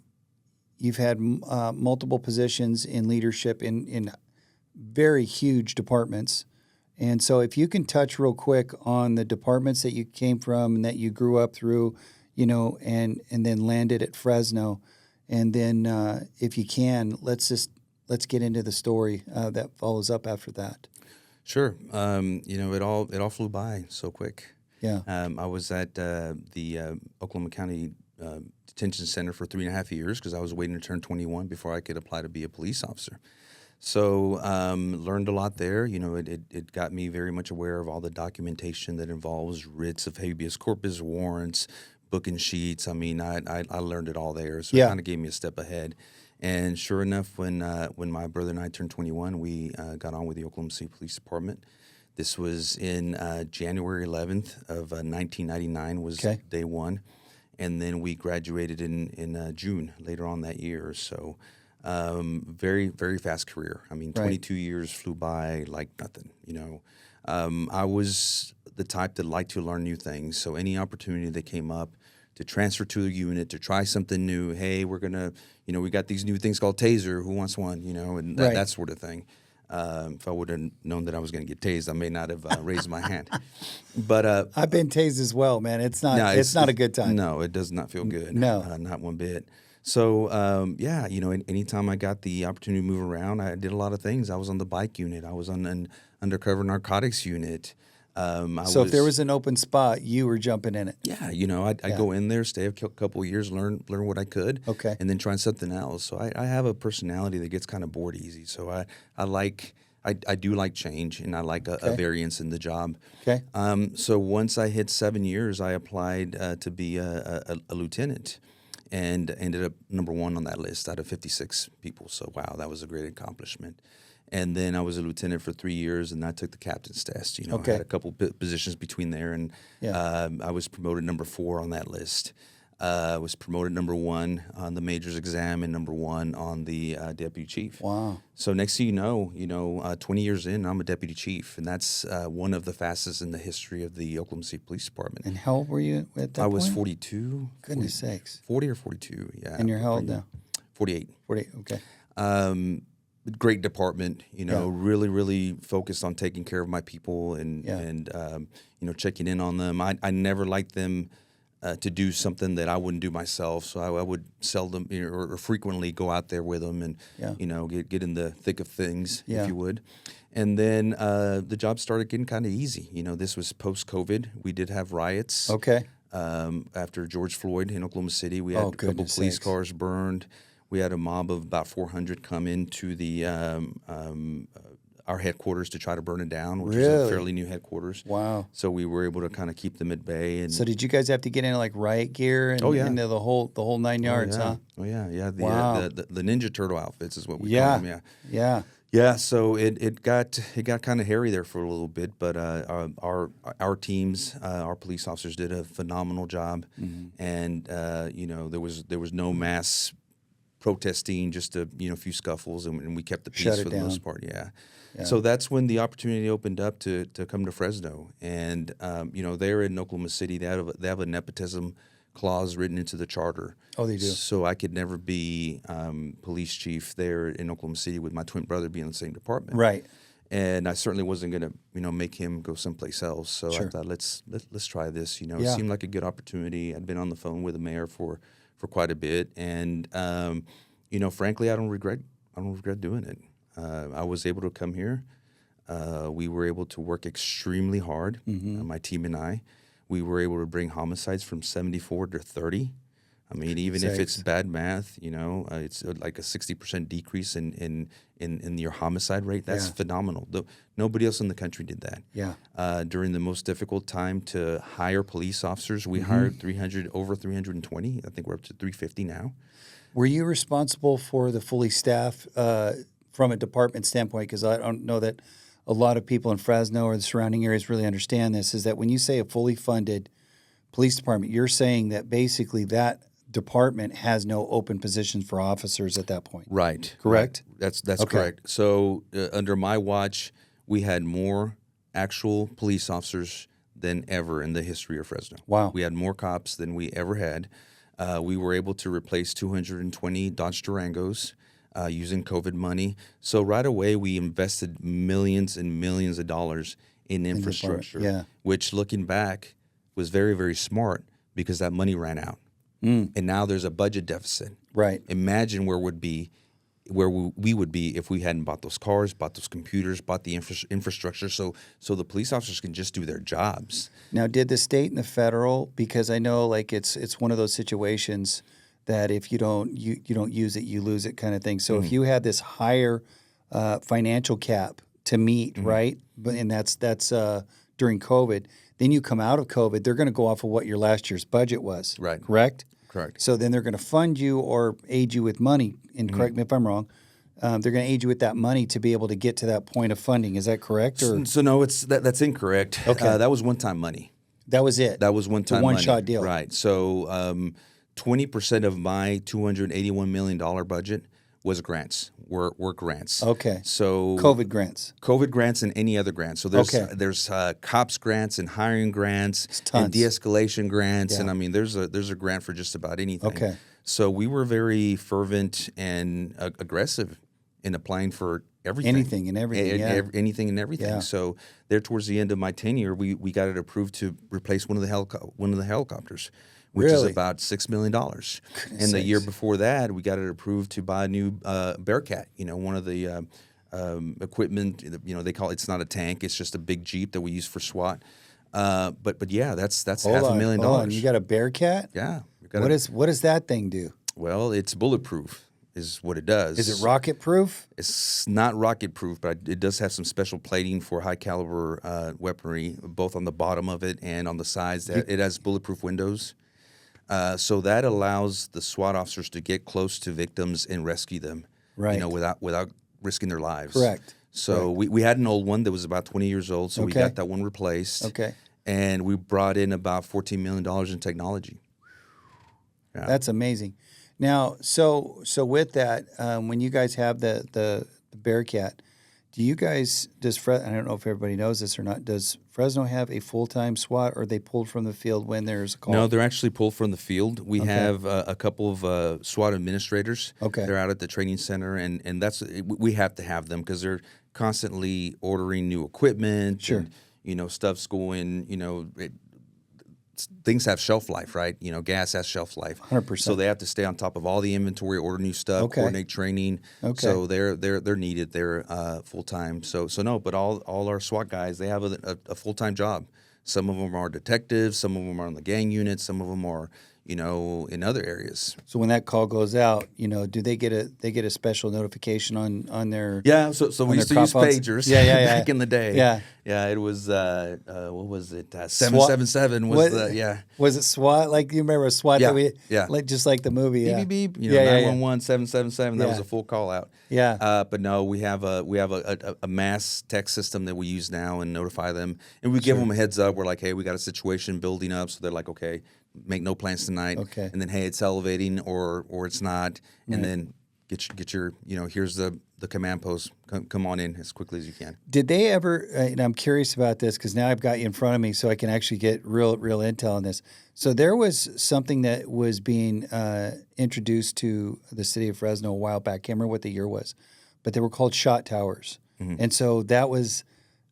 Speaker 2: had multiple positions in leadership in very huge departments. And so if you can touch real quick on the departments that you came from and that you grew up through, and then landed at Fresno. And then if you can, let's get into the story that follows up after that.
Speaker 3: Sure. It all flew by so quick.
Speaker 2: Yeah.
Speaker 3: I was at the Oklahoma County Detention Center for 3.5 years because I was waiting to turn 21 before I could apply to be a police officer. So learned a lot there. It got me very much aware of all the documentation that involves writs of habeas corpus, warrants, booking sheets. I mean, I learned it all there. So It kind of gave me a step ahead. And sure enough, when my brother and I turned 21, we got on with the Oklahoma City Police Department. This was in January 11th of 1999 was day one. And then we graduated in June later on that year. So very, very fast career. I mean, 22 years flew by like nothing, I was the type that liked to learn new things. So any opportunity that came up to transfer to a unit, to try something new, hey, we're going to, we got these new things called Taser, who wants one, and that sort of thing. If I would have known that I was going to get tased, I may not have raised my hand. But
Speaker 2: I've been tased as well, man. It's not a good time.
Speaker 3: No, it does not feel good.
Speaker 2: No,
Speaker 3: not one bit. So, yeah, anytime I got the opportunity to move around, I did a lot of things. I was on the bike unit. I was on an undercover narcotics unit.
Speaker 2: So if there was an open spot, you were jumping in it.
Speaker 3: Yeah, I'd go in there, stay a couple of years, learn what I could,
Speaker 2: Okay.
Speaker 3: and then try something else. So I have a personality that gets kind of bored easy. So I do like change, and I like a variance in the job.
Speaker 2: Okay.
Speaker 3: So once I hit 7 years, I applied to be a lieutenant, and ended up number 1 on that list out of 56 people. So wow, that was a great accomplishment. And then I was a lieutenant for 3 years, and I took the captain's test. I had a couple positions between there, and I was promoted number 4 on that list. I was promoted number 1 on the majors exam and number 1 on the deputy chief.
Speaker 2: Wow.
Speaker 3: So next thing you know, 20 years in, I'm a deputy chief, and that's one of the fastest in the history of the Oklahoma City Police Department.
Speaker 2: And how old were you at that point?
Speaker 3: I was 42.
Speaker 2: Goodness sakes.
Speaker 3: 40 or 42, yeah.
Speaker 2: And you're how old now?
Speaker 3: 48.
Speaker 2: 48, okay.
Speaker 3: Great department, really, really focused on taking care of my people and checking in on them. I never liked them to do something that I wouldn't do myself, so I would seldom or frequently go out there with them and get in the thick of things, if you would. And then the job started getting kind of easy. This was post-COVID. We did have riots.
Speaker 2: Okay.
Speaker 3: After George Floyd in Oklahoma City, we had a couple police cars burned. We had a mob of about 400 come into the our headquarters to try to burn it down, which is a fairly new headquarters.
Speaker 2: Wow.
Speaker 3: So we were able to kind of keep them at bay. And
Speaker 2: so did you guys have to get into like riot gear and into the whole 9 yards, huh?
Speaker 3: Oh yeah. The Ninja Turtle outfits is what we call them. Yeah. So it got kind of hairy there for a little bit, but our teams, our police officers did a phenomenal job, and there was no mass protesting, just a few scuffles, and we kept the peace for the most part. Yeah. So that's when the opportunity opened up to come to Fresno, and there in Oklahoma City they have a nepotism clause written into the charter.
Speaker 2: Oh, they do.
Speaker 3: So I could never be police chief there in Oklahoma City with my twin brother being in the same department.
Speaker 2: Right.
Speaker 3: And I certainly wasn't going to make him go someplace else. So I thought let's try this. It seemed like a good opportunity. I'd been on the phone with the mayor for quite a bit, and frankly, I don't regret doing it. I was able to come here. We were able to work extremely hard, my team and I. We were able to bring homicides from 74 to 30. I mean, even if it's bad math, it's like a 60% decrease in your homicide rate. That's phenomenal. Nobody else in the country did that.
Speaker 2: Yeah.
Speaker 3: During the most difficult time to hire police officers, we hired over 320. I think we're up to 350 now.
Speaker 2: Were you responsible for the fully staffed from a department standpoint? Because I don't know that a lot of people in Fresno or the surrounding areas really understand this, is that when you say a fully funded police department, you're saying that basically that department has no open positions for officers at that point.
Speaker 3: Right.
Speaker 2: Correct?
Speaker 3: Right. That's correct. So under my watch, we had more actual police officers than ever in the history of Fresno.
Speaker 2: Wow.
Speaker 3: We had more cops than we ever had. We were able to replace 220 Dodge Durangos using COVID money. So right away, we invested millions and millions of dollars in infrastructure, which looking back was very, very smart because that money ran out. And now there's a budget deficit.
Speaker 2: Right.
Speaker 3: Imagine where we would be if we hadn't bought those cars, bought those computers, bought the infrastructure, so the police officers can just do their jobs.
Speaker 2: Now, did the state and the federal, because I know like it's one of those situations that if you don't use it, you lose it kind of thing. So if you had this higher financial cap to meet, right, and that's during COVID, then you come out of COVID, they're going to go off of what your last year's budget was.
Speaker 3: Right.
Speaker 2: Correct?
Speaker 3: Correct.
Speaker 2: So then they're going to fund you or aid you with money, and correct me if I'm wrong, they're going to aid you with that money to be able to get to that point of funding. Is that correct? Or?
Speaker 3: So no, that's incorrect.
Speaker 2: Okay.
Speaker 3: That was one-time money.
Speaker 2: That was it?
Speaker 3: That was one-time
Speaker 2: money.
Speaker 3: One-shot
Speaker 2: deal.
Speaker 3: Right. So 20% of my $281 million budget was grants, were grants.
Speaker 2: Okay.
Speaker 3: So
Speaker 2: COVID grants
Speaker 3: and any other grants. So there's cops grants and hiring grants and de-escalation grants, and I mean there's a grant for just about anything.
Speaker 2: Okay.
Speaker 3: So we were very fervent and aggressive in applying for everything.
Speaker 2: Anything and everything.
Speaker 3: Anything and everything.
Speaker 2: Yeah.
Speaker 3: So there towards the end of my tenure, we got it approved to replace one of the helicopters. which is
Speaker 2: Really?
Speaker 3: about $6 million. And the year before that, we got it approved to buy a new Bearcat. One of the equipment. They call it's not a tank; it's just a big Jeep that we use for SWAT. But yeah, that's $500,000.
Speaker 2: Hold on. You got a Bearcat?
Speaker 3: Yeah.
Speaker 2: What does that thing do?
Speaker 3: Well, it's bulletproof, is what it does.
Speaker 2: Is it rocket proof?
Speaker 3: It's not rocket proof, but it does have some special plating for high caliber weaponry, both on the bottom of it and on the sides. It has bulletproof windows, so that allows the SWAT officers to get close to victims and rescue them.
Speaker 2: Right.
Speaker 3: Without risking their lives.
Speaker 2: Correct.
Speaker 3: So we had an old one that was about 20 years old, so we got that one replaced.
Speaker 2: Okay.
Speaker 3: And we brought in about $14 million in technology. Yeah.
Speaker 2: That's amazing. Now, so with that, when you guys have the Bearcat, do you guys I don't know if everybody knows this or not. Does Fresno have a full-time SWAT, or are they pulled from the field when there's a call?
Speaker 3: No, they're actually pulled from the field. We have a couple of SWAT administrators.
Speaker 2: Okay.
Speaker 3: They're out at the training center, and that's we have to have them because they're constantly ordering new equipment.
Speaker 2: Sure.
Speaker 3: And, stuff's going. Things have shelf life, right? Gas has shelf life.
Speaker 2: 100%.
Speaker 3: So they have to stay on top of all the inventory, order new stuff, coordinate training.
Speaker 2: Okay.
Speaker 3: So they're needed. They're full time. So no, but all our SWAT guys, they have a full time job. Some of them are detectives. Some of them are on the gang unit. Some of them are in other areas.
Speaker 2: So when that call goes out, do they get a special notification on their
Speaker 3: So we used to use pagers back in the day. Yeah, it was what was it? 777
Speaker 2: Was it SWAT? Like you remember SWAT that we like just like the movie.
Speaker 3: Beep beep beep. 911 777. That was a full call out.
Speaker 2: Yeah.
Speaker 3: But no, we have a mass text system that we use now and notify them, and we give them a heads up. We're like, hey, we got a situation building up, so they're like, okay, make no plans tonight.
Speaker 2: Okay.
Speaker 3: And then, hey, it's elevating or it's not, and then get your here's the command post. Come on in as quickly as you can.
Speaker 2: Did they ever? And I'm curious about this because now I've got you in front of me, so I can actually get real intel on this. So there was something that was being introduced to the city of Fresno a while back. I can't remember what the year was, but they were called shot towers, and so that was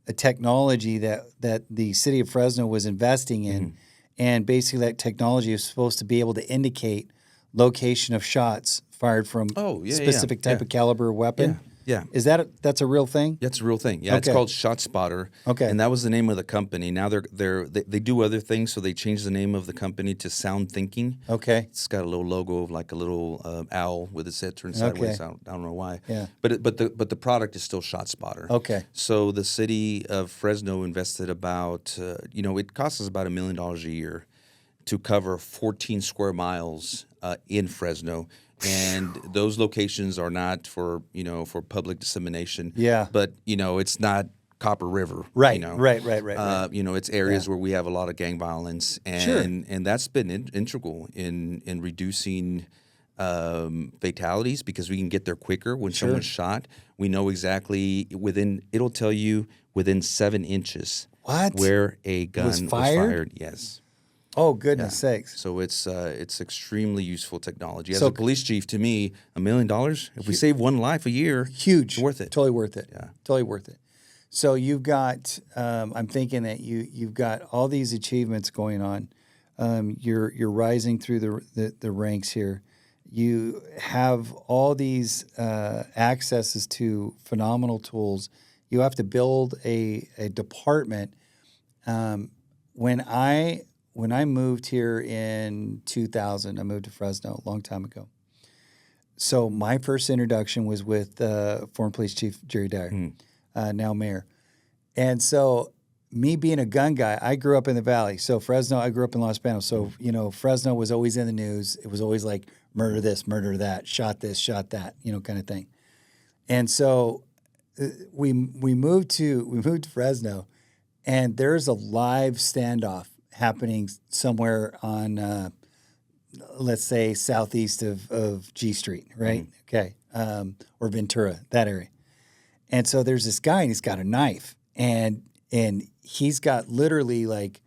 Speaker 2: a technology that the city of Fresno was investing in, and basically that technology is supposed to be able to indicate location of shots fired from specific type of caliber weapon.
Speaker 3: Yeah.
Speaker 2: Is that's a real thing?
Speaker 3: That's a real thing. Yeah, it's called Shot Spotter.
Speaker 2: Okay.
Speaker 3: And that was the name of the company. Now they do other things, so they changed the name of the company to Sound Thinking.
Speaker 2: Okay.
Speaker 3: It's got a little logo of like a little owl with its head turned sideways.
Speaker 2: Okay.
Speaker 3: I don't know why.
Speaker 2: Yeah.
Speaker 3: But the product is still Shot Spotter.
Speaker 2: Okay.
Speaker 3: So the city of Fresno invested about it costs us about $1 million a year to cover 14 square miles in Fresno. And those locations are not for public dissemination.
Speaker 2: Yeah.
Speaker 3: But it's not Copper River.
Speaker 2: Right. Right.
Speaker 3: It's areas where we have a lot of gang violence, and that's been integral in reducing fatalities because we can get there quicker when someone's shot. We know exactly it'll tell you within 7 inches where a gun was fired. Yes.
Speaker 2: Oh, goodness sakes.
Speaker 3: So it's extremely useful technology. As a police chief, to me, $1 million, if we save one life a year,
Speaker 2: huge.
Speaker 3: It's worth it.
Speaker 2: Totally worth it.
Speaker 3: Yeah.
Speaker 2: Totally worth it. So you've got, I'm thinking that you've got all these achievements going on. You're rising through the ranks here. You have all these accesses to phenomenal tools. You have to build a department. When I moved here in 2000, I moved to Fresno a long time ago. So my first introduction was with former police chief Jerry Dyer, now mayor. And so me being a gun guy, I grew up in the Valley. So Fresno, I grew up in Los Banos. So, Fresno was always in the news. It was always like murder this, murder that, shot this, shot that, kind of thing. And so we moved to Fresno, and there's a live standoff happening somewhere on, let's say, southeast of G Street, right? Okay. Or Ventura, that area. And so there's this guy, and he's got a knife, and he's got literally like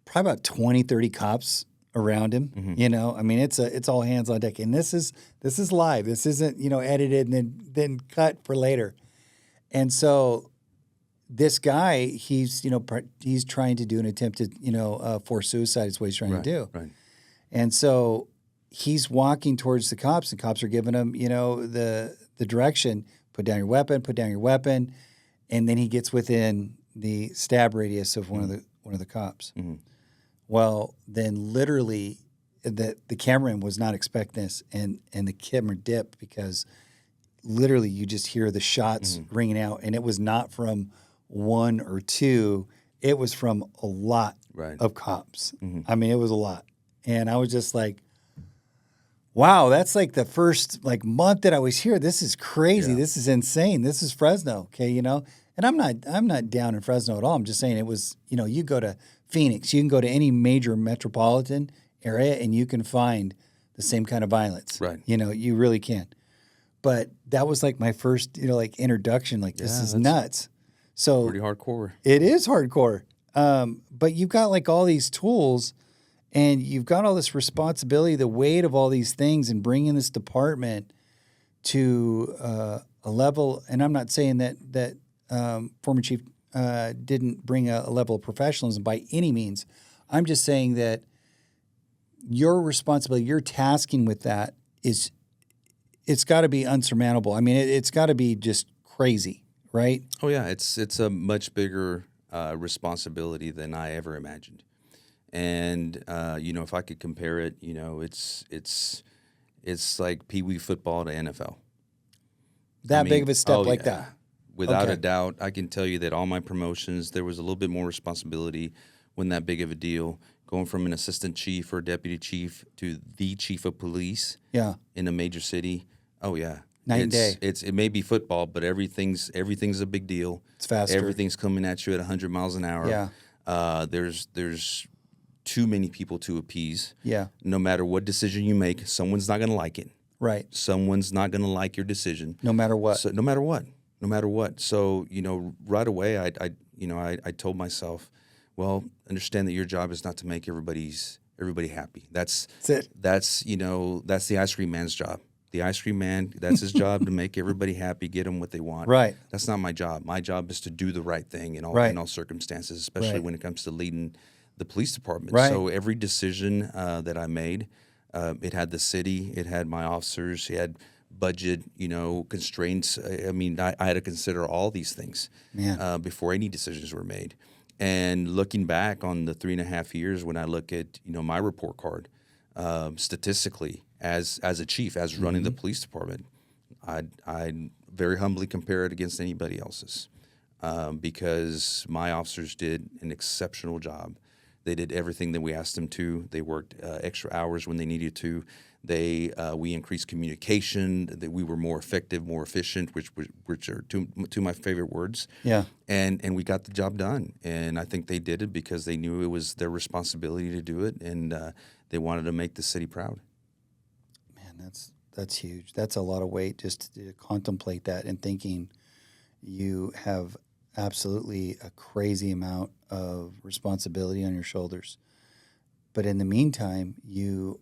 Speaker 2: probably about 20, 30 cops around him. I mean, it's all hands on deck. And this is live. This isn't, edited and then cut for later. And so this guy, he's trying to do an attempted, forced suicide is what he's trying to do.
Speaker 3: Right.
Speaker 2: And so he's walking towards the cops, and cops are giving him, the direction, put down your weapon. And then he gets within the stab radius of one of the cops.
Speaker 3: Mm-hmm.
Speaker 2: Well, then literally the cameraman was not expecting this, and the camera dipped because literally you just hear the shots ringing out, and it was not from one or two, it was from a lot of cops.
Speaker 3: Mm-hmm.
Speaker 2: I mean, it was a lot. And I was just like, wow, that's like the first month that I was here. This is crazy. Yeah. This is insane. This is Fresno, okay, And I'm not down in Fresno at all. I'm just saying it was, you go to Phoenix, you can go to any major metropolitan area and you can find the same kind of violence.
Speaker 3: Right.
Speaker 2: You really can. But that was like my first, introduction. This is nuts. So
Speaker 3: pretty hardcore.
Speaker 2: It is hardcore. But you've got all these tools, and you've got all this responsibility, the weight of all these things, and bringing this department to a level. And I'm not saying that former chief didn't bring a level of professionalism by any means. I'm just saying that your responsibility, your tasking with that it's got to be unsurmountable. I mean, it's got to be just crazy, right?
Speaker 3: Oh yeah, it's a much bigger responsibility than I ever imagined. And if I could compare it, it's like Pee Wee football to NFL.
Speaker 2: Big of a step that.
Speaker 3: Without a doubt, I can tell you that all my promotions, there was a little bit more responsibility. Wasn't that big of a deal. Going from an assistant chief or deputy chief to the chief of police in a major city. Oh yeah.
Speaker 2: Night and day.
Speaker 3: It may be football, but everything's a big deal.
Speaker 2: It's faster.
Speaker 3: Everything's coming at you at 100 miles an hour.
Speaker 2: Yeah.
Speaker 3: There's too many people to appease.
Speaker 2: Yeah.
Speaker 3: No matter what decision you make, someone's not going to like it.
Speaker 2: Right.
Speaker 3: Someone's not going to like your decision.
Speaker 2: No matter what.
Speaker 3: So, no matter what. So, right away, I told myself, well, understand that your job is not to make everybody happy. That's
Speaker 2: it.
Speaker 3: That's the ice cream man's job. The ice cream man, that's his job, to make everybody happy, get them what they want.
Speaker 2: Right.
Speaker 3: That's not my job. My job is to do the right thing in all circumstances, especially when it comes to leading the police department.
Speaker 2: Right.
Speaker 3: So every decision that I made, it had the city, it had my officers, it had budget, constraints. I mean, I had to consider all these things before any decisions were made. And looking back on the 3.5 years, when I look at my report card, statistically, as a chief, as running the police department, I'd very humbly compare it against anybody else's, because my officers did an exceptional job. They did everything that we asked them to. They worked extra hours when they needed to. We increased communication. That we were more effective, more efficient, which are two of my favorite words.
Speaker 2: Yeah.
Speaker 3: And we got the job done. And I think they did it because they knew it was their responsibility to do it, and they wanted to make the city proud.
Speaker 2: Man, that's huge. That's a lot of weight just to contemplate that and thinking you have absolutely a crazy amount of responsibility on your shoulders. But in the meantime, you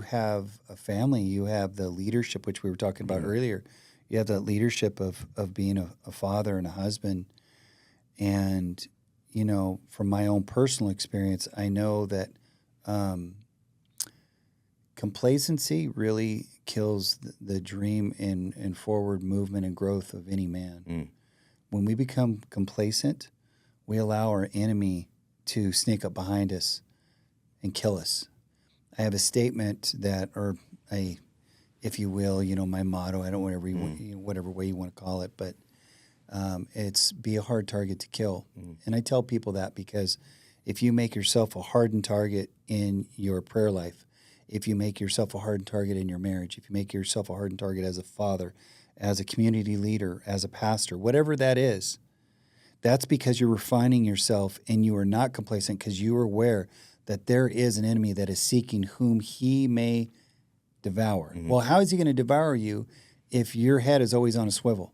Speaker 2: have a family, you have the leadership, which we were talking about earlier. You have that leadership of being a father and a husband. And, from my own personal experience, I know that complacency really kills the dream and forward movement and growth of any man. When we become complacent, we allow our enemy to sneak up behind us and kill us. I have a statement if you will, my motto. I don't whatever way you want to call it, but it's be a hard target to kill. And I tell people that because if you make yourself a hardened target in your prayer life, if you make yourself a hardened target in your marriage, if you make yourself a hardened target as a father, as a community leader, as a pastor, whatever that is, that's because you're refining yourself and you are not complacent because you are aware that there is an enemy that is seeking whom he may devour. Well, how is he going to devour you if your head is always on a swivel?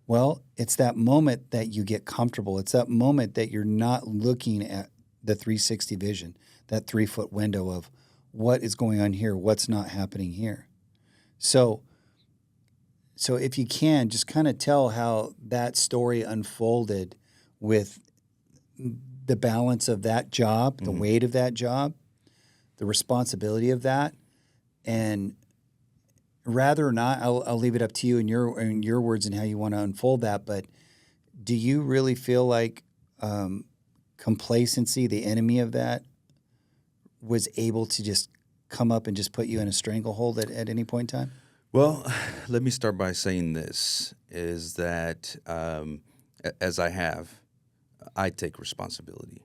Speaker 2: Well, it's that moment that you get comfortable. It's that moment that you're not looking at the 360 vision, that 3-foot window of what is going on here, what's not happening here. So if you can, just kind of tell how that story unfolded with the balance of that job, the weight of that job, the responsibility of that, and rather or not, I'll leave it up to you in your words and how you want to unfold that. But do you really feel like complacency, the enemy of that, was able to just come up and just put you in a stranglehold at any point in time?
Speaker 3: Well, let me start by saying this, is that as I take responsibility.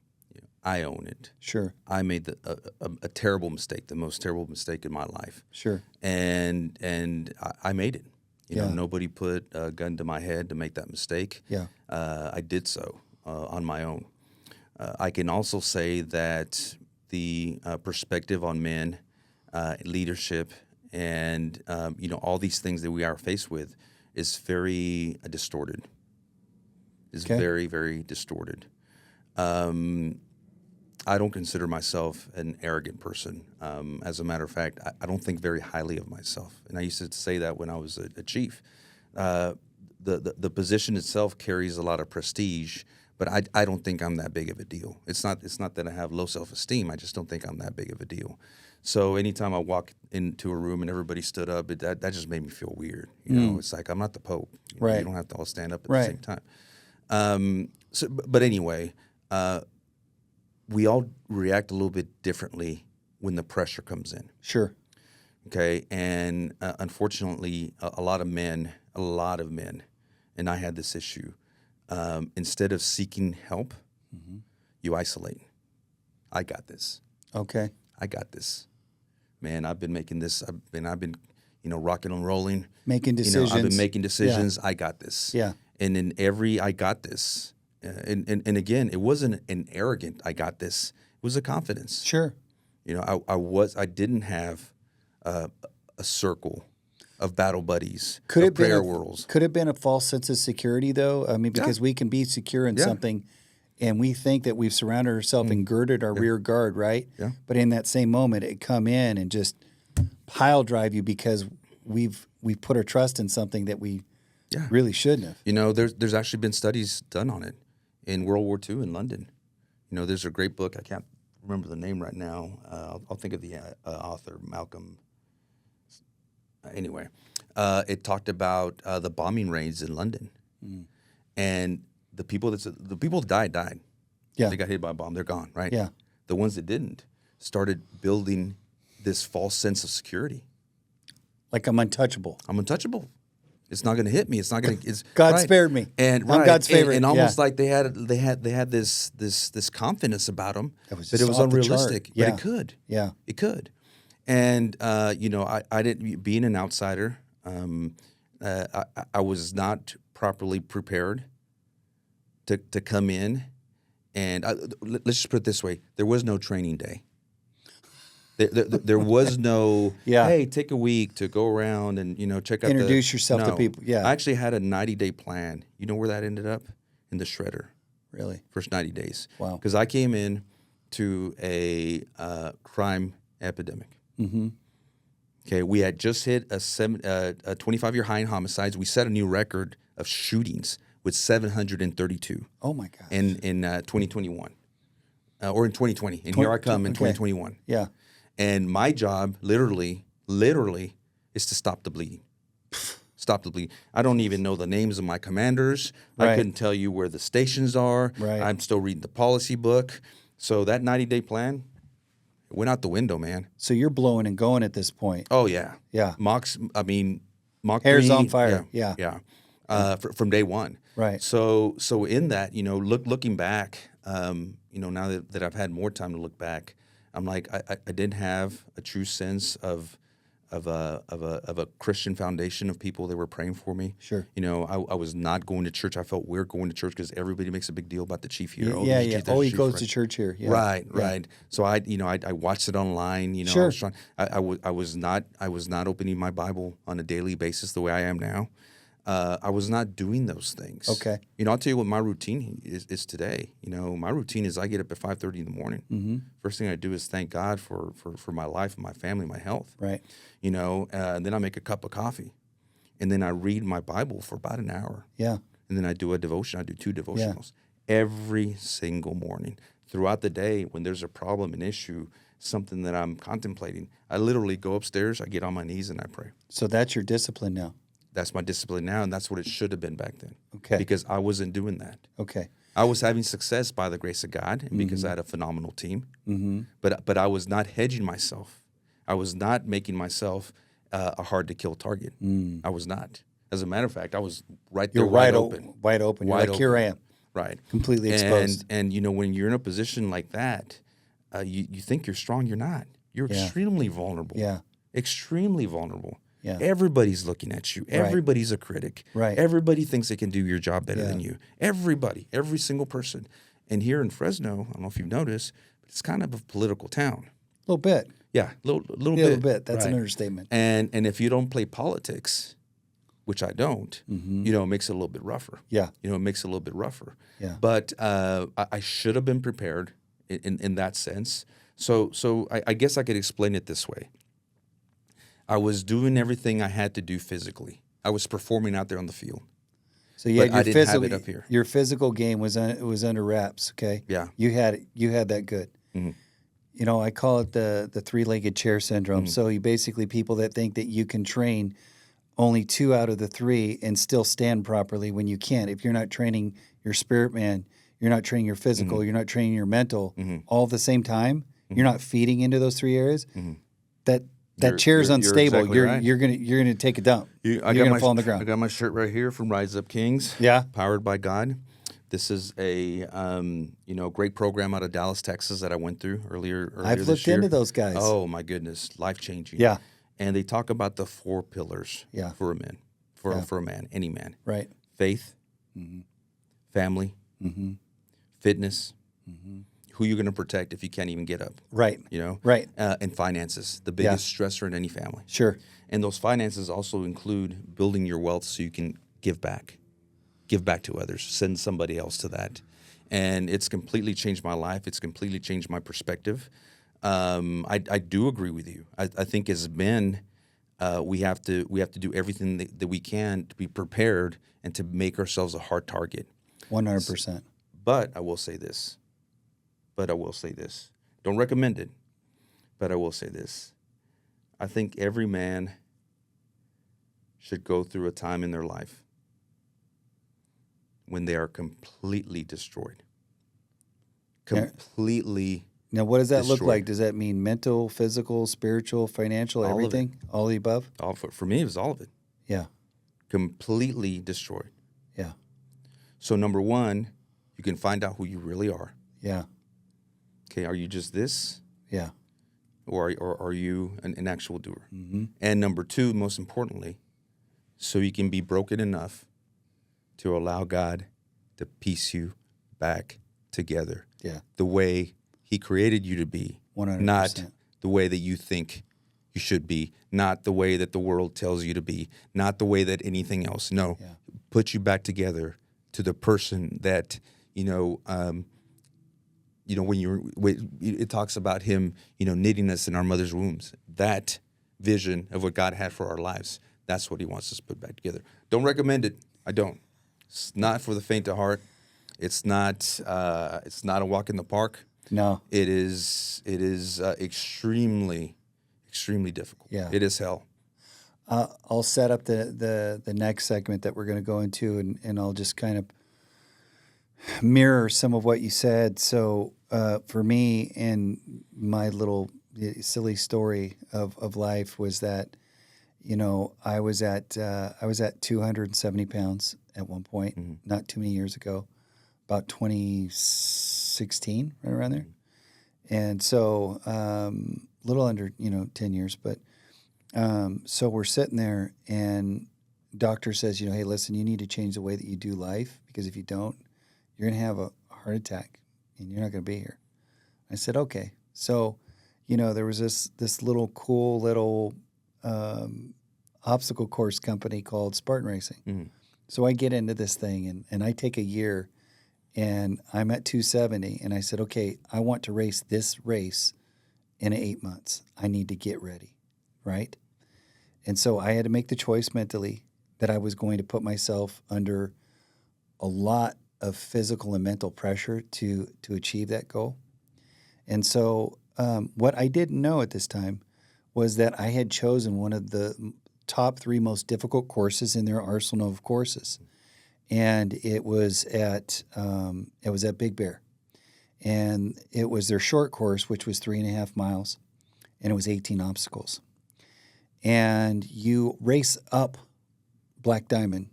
Speaker 3: I own it.
Speaker 2: Sure.
Speaker 3: I made a terrible mistake, the most terrible mistake in my life.
Speaker 2: Sure.
Speaker 3: And I made it. You know,
Speaker 2: Yeah.
Speaker 3: nobody put a gun to my head to make that mistake.
Speaker 2: Yeah.
Speaker 3: I did so on my own. I can also say that the perspective on men, leadership, and all these things that we are faced with is very distorted. Is
Speaker 2: Okay.
Speaker 3: very, very distorted. I don't consider myself an arrogant person. As a matter of fact, I don't think very highly of myself. And I used to say that when I was a chief. The position itself carries a lot of prestige, but I don't think I'm that big of a deal. It's not that I have low self-esteem. I just don't think I'm that big of a deal. So anytime I walk into a room and everybody stood up, that just made me feel weird. You know, it's like I'm not the Pope.
Speaker 2: Right.
Speaker 3: You don't have to all stand up at
Speaker 2: Right.
Speaker 3: the same time. But anyway, we all react a little bit differently when the pressure comes in.
Speaker 2: Sure.
Speaker 3: Okay, and unfortunately, a lot of men, and I had this issue. Instead of seeking help, you isolate. I got this.
Speaker 2: Okay.
Speaker 3: I got this. Man, I've been making this. I've been, rocking and rolling.
Speaker 2: Making decisions.
Speaker 3: I've been making decisions. I got this.
Speaker 2: Yeah.
Speaker 3: And in every I got this, and again, it wasn't an arrogant I got this. It was a confidence.
Speaker 2: Sure.
Speaker 3: I didn't have a circle of battle buddies,
Speaker 2: Could
Speaker 3: of
Speaker 2: it
Speaker 3: prayer
Speaker 2: been
Speaker 3: worlds.
Speaker 2: Could have been a false sense of security, though. I mean, because we can be secure in
Speaker 3: Yeah.
Speaker 2: something, and we think that we've surrounded ourselves and girded our rear guard, right?
Speaker 3: Yeah.
Speaker 2: But in that same moment, it come in and just pile drive you because we've put our trust in something that we
Speaker 3: Yeah.
Speaker 2: really shouldn't have.
Speaker 3: There's actually been studies done on it in World War II in London. There's a great book. I can't remember the name right now. I'll think of the author, Malcolm. Anyway, it talked about the bombing raids in London, and the people that died.
Speaker 2: Yeah.
Speaker 3: They got hit by a bomb. They're gone. Right.
Speaker 2: Yeah.
Speaker 3: The ones that didn't started building this false sense of security.
Speaker 2: Like I'm untouchable.
Speaker 3: I'm untouchable. It's not going to hit me. It's not going to.
Speaker 2: God spared me.
Speaker 3: And
Speaker 2: I'm God's favorite.
Speaker 3: And almost
Speaker 2: Yeah.
Speaker 3: like they had this confidence about them
Speaker 2: That was
Speaker 3: that it
Speaker 2: just
Speaker 3: was
Speaker 2: off the
Speaker 3: unrealistic.
Speaker 2: chart. Yeah.
Speaker 3: But it could.
Speaker 2: Yeah.
Speaker 3: It could. And I didn't, being an outsider, I was not properly prepared to come in, and let's just put it this way: there was no training day. There was no,
Speaker 2: Yeah.
Speaker 3: hey, take a week to go around and check out.
Speaker 2: Introduce yourself to people. Yeah.
Speaker 3: I actually had a 90-day plan. You know where that ended up? In the shredder.
Speaker 2: Really?
Speaker 3: First 90 days.
Speaker 2: Wow.
Speaker 3: Because I came in to a crime epidemic.
Speaker 2: Mm-hmm.
Speaker 3: Okay, we had just hit a 25-year high in homicides. We set a new record of shootings with 732
Speaker 2: Oh my gosh.
Speaker 3: in 2021, or in 2020. And here I come in
Speaker 2: Okay.
Speaker 3: 2021.
Speaker 2: Yeah.
Speaker 3: And my job, literally, is to stop the bleeding. Stop the bleeding. I don't even know the names of my commanders.
Speaker 2: Right.
Speaker 3: I couldn't tell you where the stations are.
Speaker 2: Right.
Speaker 3: I'm still reading the policy book. So that 90-day plan went out the window, man.
Speaker 2: So you're blowing and going at this point.
Speaker 3: Oh, yeah.
Speaker 2: Yeah.
Speaker 3: Mach
Speaker 2: Hair's
Speaker 3: 3,
Speaker 2: on fire. Yeah.
Speaker 3: From day one.
Speaker 2: Right.
Speaker 3: So in that, looking back, now that I've had more time to look back, I'm like, I didn't have a true sense of a Christian foundation of people that were praying for me.
Speaker 2: Sure.
Speaker 3: I was not going to church. I felt weird going to church because everybody makes a big deal about the chief here.
Speaker 2: Yeah.
Speaker 3: there's a
Speaker 2: Yeah.
Speaker 3: chief,
Speaker 2: Oh,
Speaker 3: there's a
Speaker 2: he
Speaker 3: chief,
Speaker 2: goes
Speaker 3: right?
Speaker 2: to church here. Yeah.
Speaker 3: Right,
Speaker 2: Yeah.
Speaker 3: right. So I watched it online.
Speaker 2: Sure.
Speaker 3: I was not opening my Bible on a daily basis the way I am now. I was not doing those things.
Speaker 2: Okay.
Speaker 3: I'll tell you what my routine is today. My routine is I get up at 5:30 in the morning.
Speaker 2: Mm-hmm.
Speaker 3: First thing I do is thank God for my life, my family, my health.
Speaker 2: Right.
Speaker 3: And then I make a cup of coffee, and then I read my Bible for about an hour.
Speaker 2: Yeah.
Speaker 3: And then I do a devotion. I do 2 devotionals every single morning. Throughout the day, when there's a problem, an issue, something that I'm contemplating. I literally go upstairs, I get on my knees, and I pray.
Speaker 2: So that's your discipline now.
Speaker 3: That's my discipline now, and that's what it should have been back then.
Speaker 2: Okay.
Speaker 3: Because I wasn't doing that.
Speaker 2: Okay.
Speaker 3: I was having success by the grace of God, and because I had a phenomenal team. But I was not hedging myself. I was not making myself a hard-to-kill target. I was not. As a matter of fact, I was right there,
Speaker 2: You're
Speaker 3: wide open.
Speaker 2: Wide open. You're
Speaker 3: Wide
Speaker 2: like, here I am.
Speaker 3: Right.
Speaker 2: Completely exposed.
Speaker 3: And when you're in a position like that, you think you're strong. You're not. You're
Speaker 2: Yeah.
Speaker 3: extremely vulnerable.
Speaker 2: Yeah.
Speaker 3: Extremely vulnerable.
Speaker 2: Yeah.
Speaker 3: Everybody's looking at you. Everybody's a critic.
Speaker 2: Right.
Speaker 3: Everybody thinks they can do your job better
Speaker 2: Yeah.
Speaker 3: than you. Everybody, every single person. And here in Fresno, I don't know if you've noticed, but it's kind of a political town.
Speaker 2: A little bit.
Speaker 3: Yeah, little
Speaker 2: A little
Speaker 3: bit.
Speaker 2: bit. That's an
Speaker 3: Right.
Speaker 2: understatement.
Speaker 3: And if you don't play politics, which I don't, it makes it a little bit rougher.
Speaker 2: Yeah.
Speaker 3: It makes it a little bit rougher.
Speaker 2: Yeah.
Speaker 3: But I should have been prepared in that sense. So I guess I could explain it this way. I was doing everything I had to do physically. I was performing out there on the field.
Speaker 2: So you
Speaker 3: But
Speaker 2: had
Speaker 3: I
Speaker 2: your
Speaker 3: didn't have
Speaker 2: physical,
Speaker 3: it up here.
Speaker 2: Your physical game was under wraps. Okay.
Speaker 3: Yeah.
Speaker 2: You had it. You had that good.
Speaker 3: Mhm.
Speaker 2: You know, I call it the three-legged chair syndrome. So you basically people that think that you can train only 2 out of the 3 and still stand properly when you can't. If you're not training your spirit man, you're not training your physical, you're not training your mental all at the same time. You're not feeding into those 3 areas. That chair's
Speaker 3: you're
Speaker 2: unstable.
Speaker 3: exactly right.
Speaker 2: You're gonna take a dump. You're gonna fall on the ground.
Speaker 3: I got my shirt right here from Rise Up Kings.
Speaker 2: Yeah.
Speaker 3: Powered by God. This is a great program out of Dallas, Texas that I went through earlier
Speaker 2: I've
Speaker 3: this
Speaker 2: looked
Speaker 3: year.
Speaker 2: into those guys.
Speaker 3: Oh my goodness, life changing.
Speaker 2: Yeah.
Speaker 3: And they talk about the 4 pillars
Speaker 2: Yeah.
Speaker 3: for a man, for a man, any man.
Speaker 2: Right.
Speaker 3: Faith, family, fitness, who you're going to protect if you can't even get up.
Speaker 2: Right. Right.
Speaker 3: And finances, the biggest stressor in any family.
Speaker 2: Sure.
Speaker 3: And those finances also include building your wealth so you can give back to others, send somebody else to that. And it's completely changed my life. It's completely changed my perspective. I do agree with you. I think as men, we have to do everything that we can to be prepared and to make ourselves a hard target.
Speaker 2: 100%.
Speaker 3: But I will say this. Don't recommend it, but I will say this. I think every man should go through a time in their life when they are completely destroyed. Completely.
Speaker 2: Now, what does that look
Speaker 3: destroyed.
Speaker 2: like? Does that mean mental, physical, spiritual, financial,
Speaker 3: All of it.
Speaker 2: everything? All of the above?
Speaker 3: For me, it was all of it.
Speaker 2: Yeah.
Speaker 3: Completely destroyed.
Speaker 2: Yeah.
Speaker 3: So number one, you can find out who you really are.
Speaker 2: Yeah.
Speaker 3: Okay, are you just this?
Speaker 2: Yeah.
Speaker 3: Or are you an actual doer? And number two, most importantly, so you can be broken enough to allow God to piece you back together.
Speaker 2: Yeah.
Speaker 3: The way He created you to be.
Speaker 2: 100%.
Speaker 3: Not the way that you think you should be. Not the way that the world tells you to be. Not the way that anything else. No.
Speaker 2: Yeah.
Speaker 3: Put you back together to the person that, when it talks about Him, knitting us in our mother's wombs. That vision of what God had for our lives, that's what He wants us to put back together. Don't recommend it. I don't. It's not for the faint of heart. It's not a walk in the park.
Speaker 2: No.
Speaker 3: It is extremely, extremely difficult.
Speaker 2: Yeah.
Speaker 3: It is hell.
Speaker 2: I'll set up the next segment that we're going to go into, and I'll just kind of mirror some of what you said. So for me, and my little silly story of life was that, I was at 270 pounds at one point, not too many years ago, about 2016, right around there. And so a little under, 10 years, but so we're sitting there and doctor says, hey, listen, you need to change the way that you do life, because if you don't, you're going to have a heart attack and you're not going to be here. I said, okay. So, there was this little cool little obstacle course company called Spirt Racing. So I get into this thing and I take a year and I'm at 270 and I said, okay, I want to race this race in 8 months. I need to get ready, right? And so I had to make the choice mentally that I was going to put myself under a lot of physical and mental pressure to achieve that goal. And so what I didn't know at this time was that I had chosen one of the top 3 most difficult courses in their arsenal of courses, and it was at Big Bear, and it was their short course, which was 3.5 miles, and it was 18 obstacles, and you race up Black Diamond.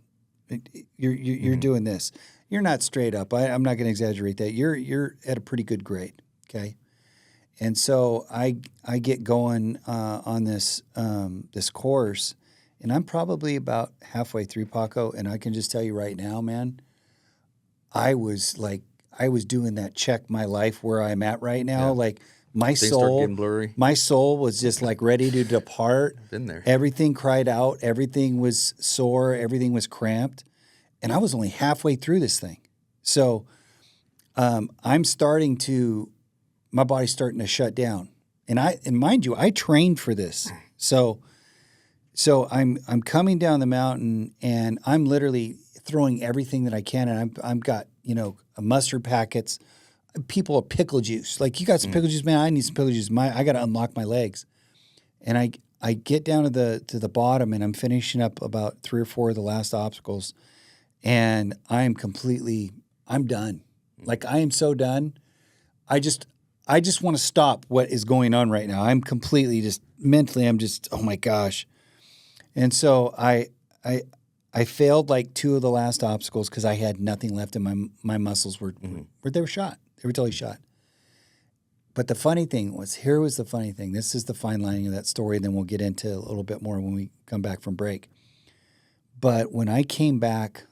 Speaker 2: You're doing this. You're not straight up. I'm not going to exaggerate that. You're at a pretty good grade, okay? And so I get going on this course, and I'm probably about halfway through, Paco, and I can just tell you right now, man, I was doing that check my life where I'm at right now.
Speaker 3: Yeah.
Speaker 2: Like my
Speaker 3: Things start
Speaker 2: soul,
Speaker 3: getting blurry.
Speaker 2: my soul was just like ready to depart.
Speaker 3: Been there.
Speaker 2: Everything cried out. Everything was sore. Everything was cramped. And I was only halfway through this thing. So I'm starting to, my body's starting to shut down. And mind you, I trained for this. So I'm coming down the mountain, and I'm literally throwing everything that I can. And I'm got, mustard packets. People are pickle juice. Like, you got some pickle juice, man? I need some pickle juice. I got to unlock my legs. And I get down to the bottom, and I'm finishing up about 3 or 4 of the last obstacles, and I'm done. Like, I am so done. I just want to stop what is going on right now. I'm completely just mentally, oh my gosh. And so I failed like 2 of the last obstacles because I had nothing left, and my muscles were shot. They were totally shot. But the funny thing was, here was the funny thing. This is the fine lining of that story, and then we'll get into a little bit more when we come back from break. But when I came back,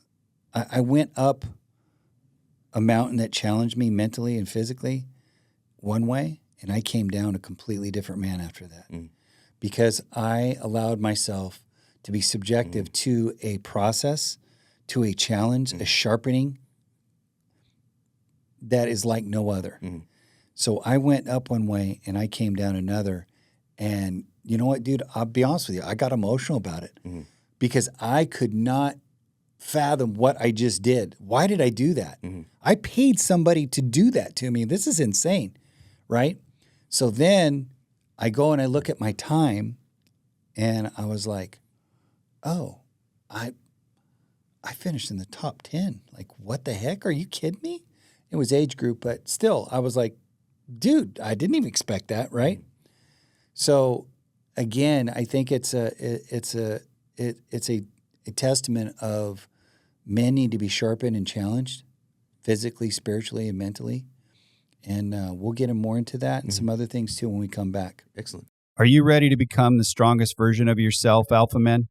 Speaker 2: I went up a mountain that challenged me mentally and physically one way, and I came down a completely different man after that because I allowed myself to be subjective to a process, to a challenge, a sharpening that is like no other. So I went up one way and I came down another. And you know what, dude? I'll be honest with you. I got emotional about it because I could not fathom what I just did. Why did I do that? I paid somebody to do that to me. This is insane, right? So then I go and I look at my time, and I was like, oh, I finished in the top 10. Like, what the heck? Are you kidding me? It was age group, but still, I was like, dude, I didn't even expect that, right? So again, I think it's a testament of men need to be sharpened and challenged physically, spiritually, and mentally. And we'll get more into that and some other things too when we come back.
Speaker 3: Excellent.
Speaker 4: Are you ready to become the strongest version of yourself, Alpha Men?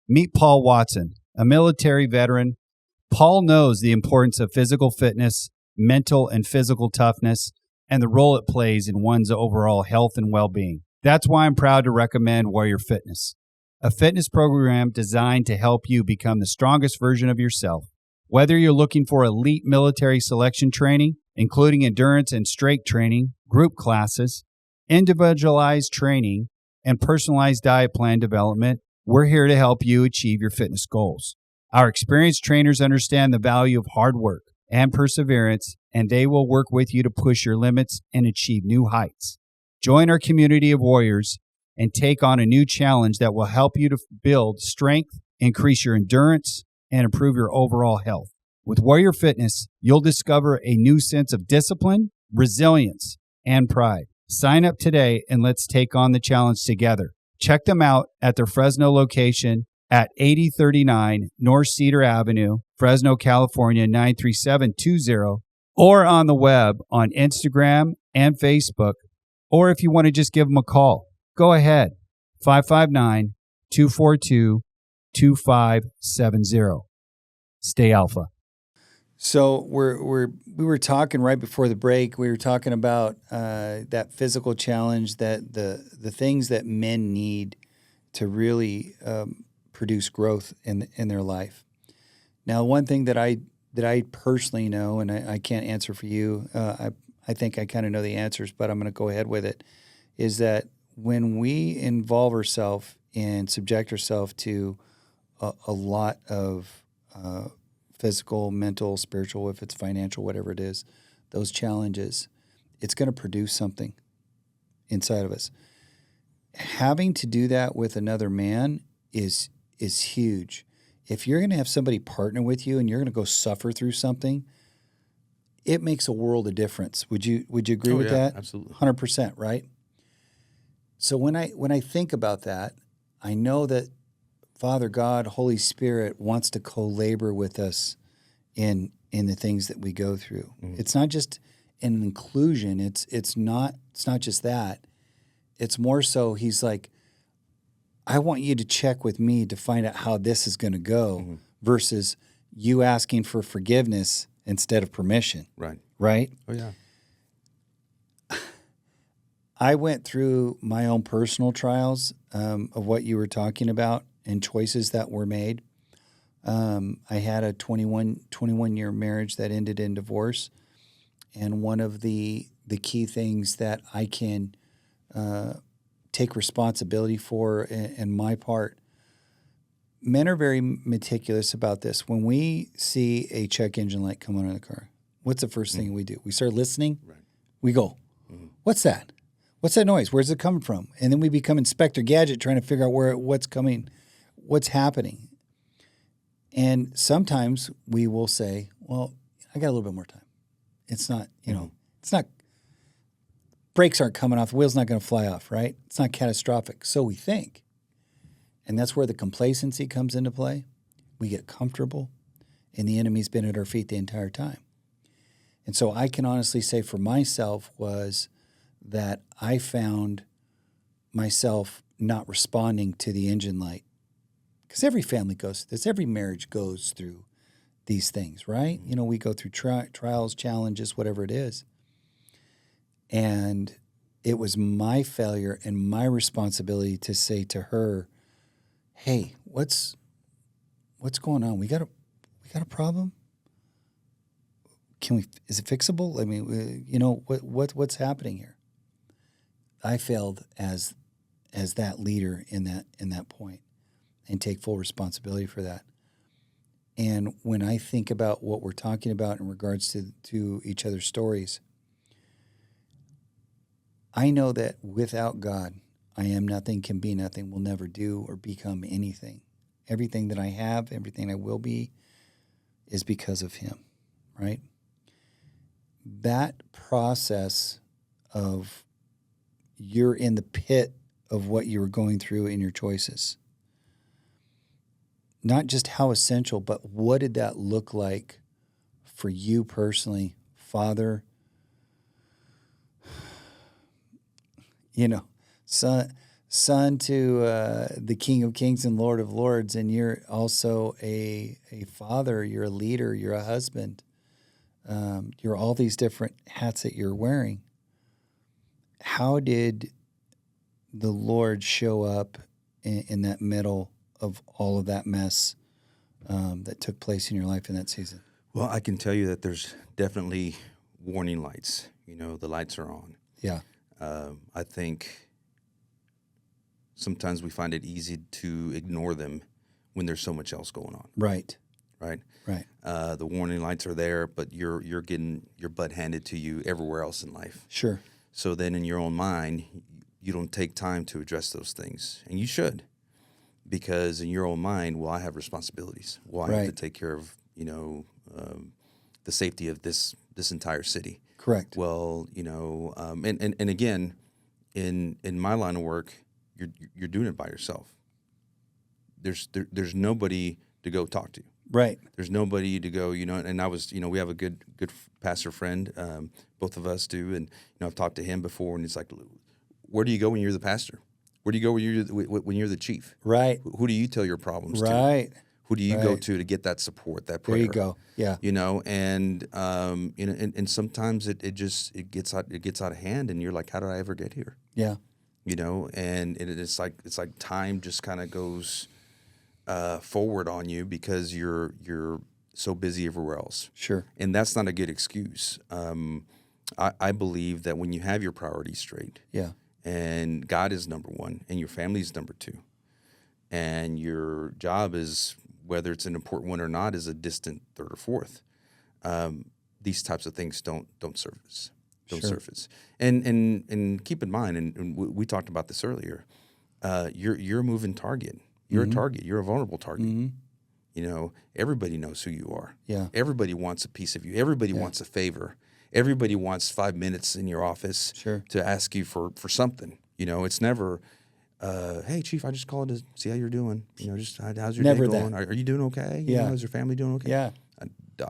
Speaker 4: Meet Paul Watson, a military veteran. Paul knows the importance of physical fitness, mental and physical toughness, and the role it plays in one's overall health and well-being. That's why I'm proud to recommend Warrior Fitness, a fitness program designed to help you become the strongest version of yourself. Whether you're looking for elite military selection training, including endurance and strength training, group classes, individualized training, and personalized diet plan development, we're here to help you achieve your fitness goals. Our experienced trainers understand the value of hard work and perseverance, and they will work with you to push your limits and achieve new heights. Join our community of warriors and take on a new challenge that will help you to build strength, increase your endurance, and improve your overall health. With Warrior Fitness, you'll discover a new sense of discipline, resilience, and pride. Sign up today and let's take on the challenge together. Check them out at their Fresno location at 8039 North Cedar Avenue, Fresno, California, 93720, or on the web on Instagram and Facebook, or if you want to just give them a call, go ahead, 559-242-2570. Stay alpha.
Speaker 2: So we were talking right before the break. We were talking about that physical challenge, that the things that men need to really produce growth in their life. Now, one thing that I personally know, and I can't answer for you, I think I kind of know the answers, but I'm going to go ahead with it, is that when we involve ourselves and subject ourselves to a lot of physical, mental, spiritual, if it's financial, whatever it is, those challenges, it's going to produce something. inside of us. Having to do that with another man is huge. If you're going to have somebody partner with you and you're going to go suffer through something, it makes a world of difference. Would you agree with that?
Speaker 3: Absolutely.
Speaker 2: 100%, right? So when I think about that, I know that Father God, Holy Spirit wants to co-labor with us in the things that we go through. Mm-hmm. It's not just an inclusion. It's not just that. It's more so he's like, I want you to check with me to find out how this is going to go, mm-hmm. versus you asking for forgiveness instead of permission.
Speaker 3: Right.
Speaker 2: Right?
Speaker 3: Oh, yeah.
Speaker 2: I went through my own personal trials of what you were talking about and choices that were made. I had a 21-year marriage that ended in divorce. And one of the key things that I can take responsibility for in my part, men are very meticulous about this. When we see a check engine light come on in the car, what's the first thing we do? We start listening. Right. We go, what's that? What's that noise? Where's it coming from? And then we become Inspector Gadget trying to figure out what's coming, what's happening. And sometimes we will say, well, I got a little bit more time. It's not, it's not, brakes aren't coming off, the wheel's not going to fly off, right? It's not catastrophic. So we think. And that's where the complacency comes into play. We get comfortable, and the enemy's been at our feet the entire time. And so I can honestly say for myself was that I found myself not responding to the engine light. Because every family goes through this. Every marriage goes through these things, right? We go through trials, challenges, whatever it is. And it was my failure and my responsibility to say to her, hey, what's going on? We got a problem? Is it fixable? I mean, what's happening here? I failed as that leader in that point, and take full responsibility for that. And when I think about what we're talking about in regards to each other's stories, I know that without God, I am nothing, can be nothing, will never do or become anything. Everything that I have, everything I will be, is because of Him, right? That process of you're in the pit of what you were going through in your choices. Not just how essential, but what did that look like for you personally, Father? Son to the King of Kings and Lord of Lords, and you're also a father, you're a leader, you're a husband. You're all these different hats that you're wearing. How did the Lord show up in that middle of all of that mess that took place in your life in that season?
Speaker 3: Well, I can tell you that there's definitely warning lights. The lights are on.
Speaker 2: Yeah.
Speaker 3: I think sometimes we find it easy to ignore them when there's so much else going on.
Speaker 2: Right.
Speaker 3: Right.
Speaker 2: Right.
Speaker 3: The warning lights are there, but you're getting your butt handed to you everywhere else in life.
Speaker 2: Sure.
Speaker 3: So then in your own mind, you don't take time to address those things. And you should, because in your own mind, well, I have responsibilities. Well, I have to take care of, the safety of this entire city.
Speaker 2: Correct.
Speaker 3: Well, and again, in my line of work, you're doing it by yourself. There's nobody to go talk to.
Speaker 2: Right.
Speaker 3: There's nobody to go, and I was, we have a good pastor friend, both of us do, and I've talked to him before, and he's like, where do you go when you're the pastor? Where do you go when you're the chief?
Speaker 2: Right.
Speaker 3: Who do you tell your problems to?
Speaker 2: Right.
Speaker 3: Who do you go to get that support, that prayer?
Speaker 2: There you go. Yeah.
Speaker 3: And sometimes it gets out of hand, and you're like, how did I ever get here?
Speaker 2: Yeah.
Speaker 3: And it's like time just kind of goes forward on you because you're so busy everywhere else.
Speaker 2: Sure.
Speaker 3: And that's not a good excuse. I believe that when you have your priorities straight, and God is number one, and your family is number two, and your job is, whether it's an important one or not, is a distant third or fourth. These types of things don't serve us. don't
Speaker 2: Sure.
Speaker 3: surface. And keep in mind, and we talked about this earlier. You're a moving target. You're a target. You're a vulnerable target. You know, everybody knows who you are.
Speaker 2: Yeah.
Speaker 3: Everybody wants a piece of you. Everybody wants a favor. Everybody wants 5 minutes in your office
Speaker 2: Sure.
Speaker 3: to ask you for something. You know, it's never, hey, Chief, I just called to see how you're doing. You know, just how's your
Speaker 2: Never
Speaker 3: day going?
Speaker 2: that.
Speaker 3: Are you doing okay? You
Speaker 2: Yeah.
Speaker 3: know, is your family doing okay?
Speaker 2: Yeah.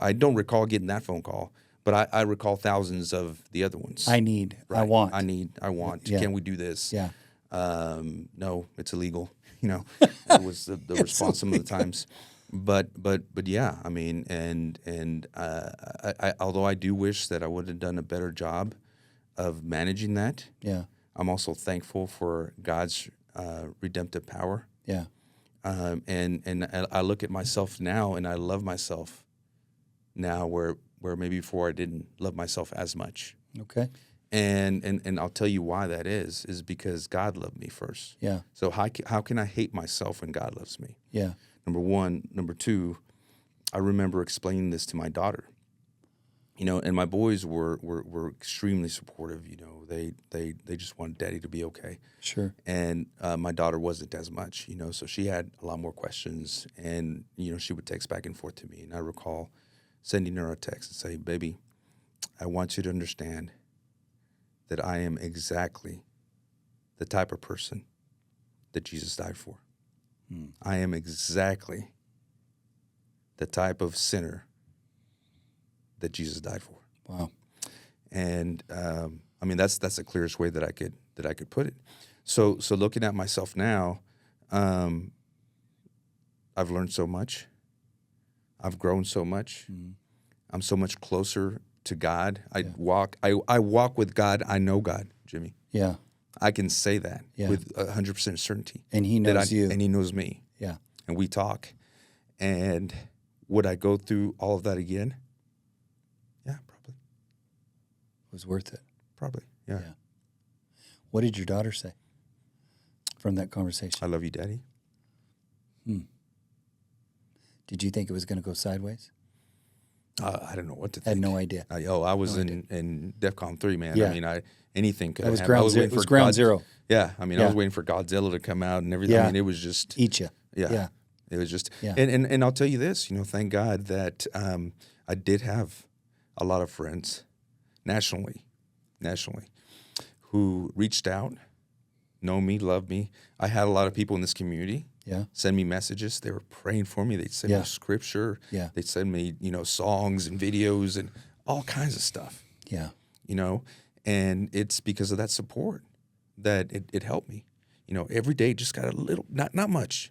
Speaker 3: I don't recall getting that phone call, but I recall thousands of the other ones.
Speaker 2: I need. I
Speaker 3: Right.
Speaker 2: want.
Speaker 3: I want.
Speaker 2: Yeah.
Speaker 3: Can we do this?
Speaker 2: Yeah.
Speaker 3: No, it's illegal. You know, it was the response some of the times. But yeah, I mean, and I although I do wish that I would have done a better job of managing that.
Speaker 2: Yeah.
Speaker 3: I'm also thankful for God's redemptive power.
Speaker 2: Yeah.
Speaker 3: And I look at myself now, and I love myself now, where maybe before I didn't love myself as much.
Speaker 2: Okay.
Speaker 3: And I'll tell you why that is because God loved me first.
Speaker 2: Yeah.
Speaker 3: So how can I hate myself when God loves me?
Speaker 2: Yeah.
Speaker 3: Number one. Number two, I remember explaining this to my daughter. You know, and my boys were extremely supportive. You know, they just wanted Daddy to be okay.
Speaker 2: Sure.
Speaker 3: And my daughter wasn't as much. You know, so she had a lot more questions, and you know, she would text back and forth to me. And I recall sending her a text and say, "Baby, I want you to understand that I am exactly the type of person that Jesus died for. I am exactly the type of sinner that Jesus died for."
Speaker 2: Wow.
Speaker 3: And I mean, that's the clearest way that I could put it. So looking at myself now, I've learned so much. I've grown so much. I'm so much closer to God. I walk with God. I know God, Jimmy.
Speaker 2: Yeah.
Speaker 3: I can say that
Speaker 2: Yeah.
Speaker 3: with 100% certainty.
Speaker 2: And He knows you.
Speaker 3: And He knows me.
Speaker 2: Yeah.
Speaker 3: And we talk. And would I go through all of that again? Yeah, probably.
Speaker 2: It was worth it.
Speaker 3: Probably. Yeah.
Speaker 2: Yeah. What did your daughter say from that conversation?
Speaker 3: I love you, Daddy.
Speaker 2: Did you think it was going to go sideways?
Speaker 3: I don't know what to think.
Speaker 2: Had no idea.
Speaker 3: I was in DEFCON 3, man.
Speaker 2: Yeah.
Speaker 3: I mean, anything could
Speaker 2: That
Speaker 3: have
Speaker 2: was
Speaker 3: happened. I
Speaker 2: ground
Speaker 3: was
Speaker 2: zero.
Speaker 3: waiting
Speaker 2: It was
Speaker 3: for
Speaker 2: ground
Speaker 3: God-
Speaker 2: zero.
Speaker 3: Yeah, I mean, I
Speaker 2: Yeah.
Speaker 3: was waiting for Godzilla to come out and everything.
Speaker 2: Yeah.
Speaker 3: I mean, it was just,
Speaker 2: Eat you.
Speaker 3: yeah.
Speaker 2: Yeah.
Speaker 3: It was just,
Speaker 2: Yeah.
Speaker 3: and I'll tell you this, you know, thank God that I did have a lot of friends nationally, who reached out, know me, love me. I had a lot of people in this community
Speaker 2: Yeah.
Speaker 3: send me messages. They were praying for me. They'd send
Speaker 2: Yeah.
Speaker 3: me scripture.
Speaker 2: Yeah.
Speaker 3: They'd send me, you know, songs and videos and all kinds of stuff,
Speaker 2: Yeah.
Speaker 3: you know. And it's because of that support that it helped me. You know, every day just got a little, not much,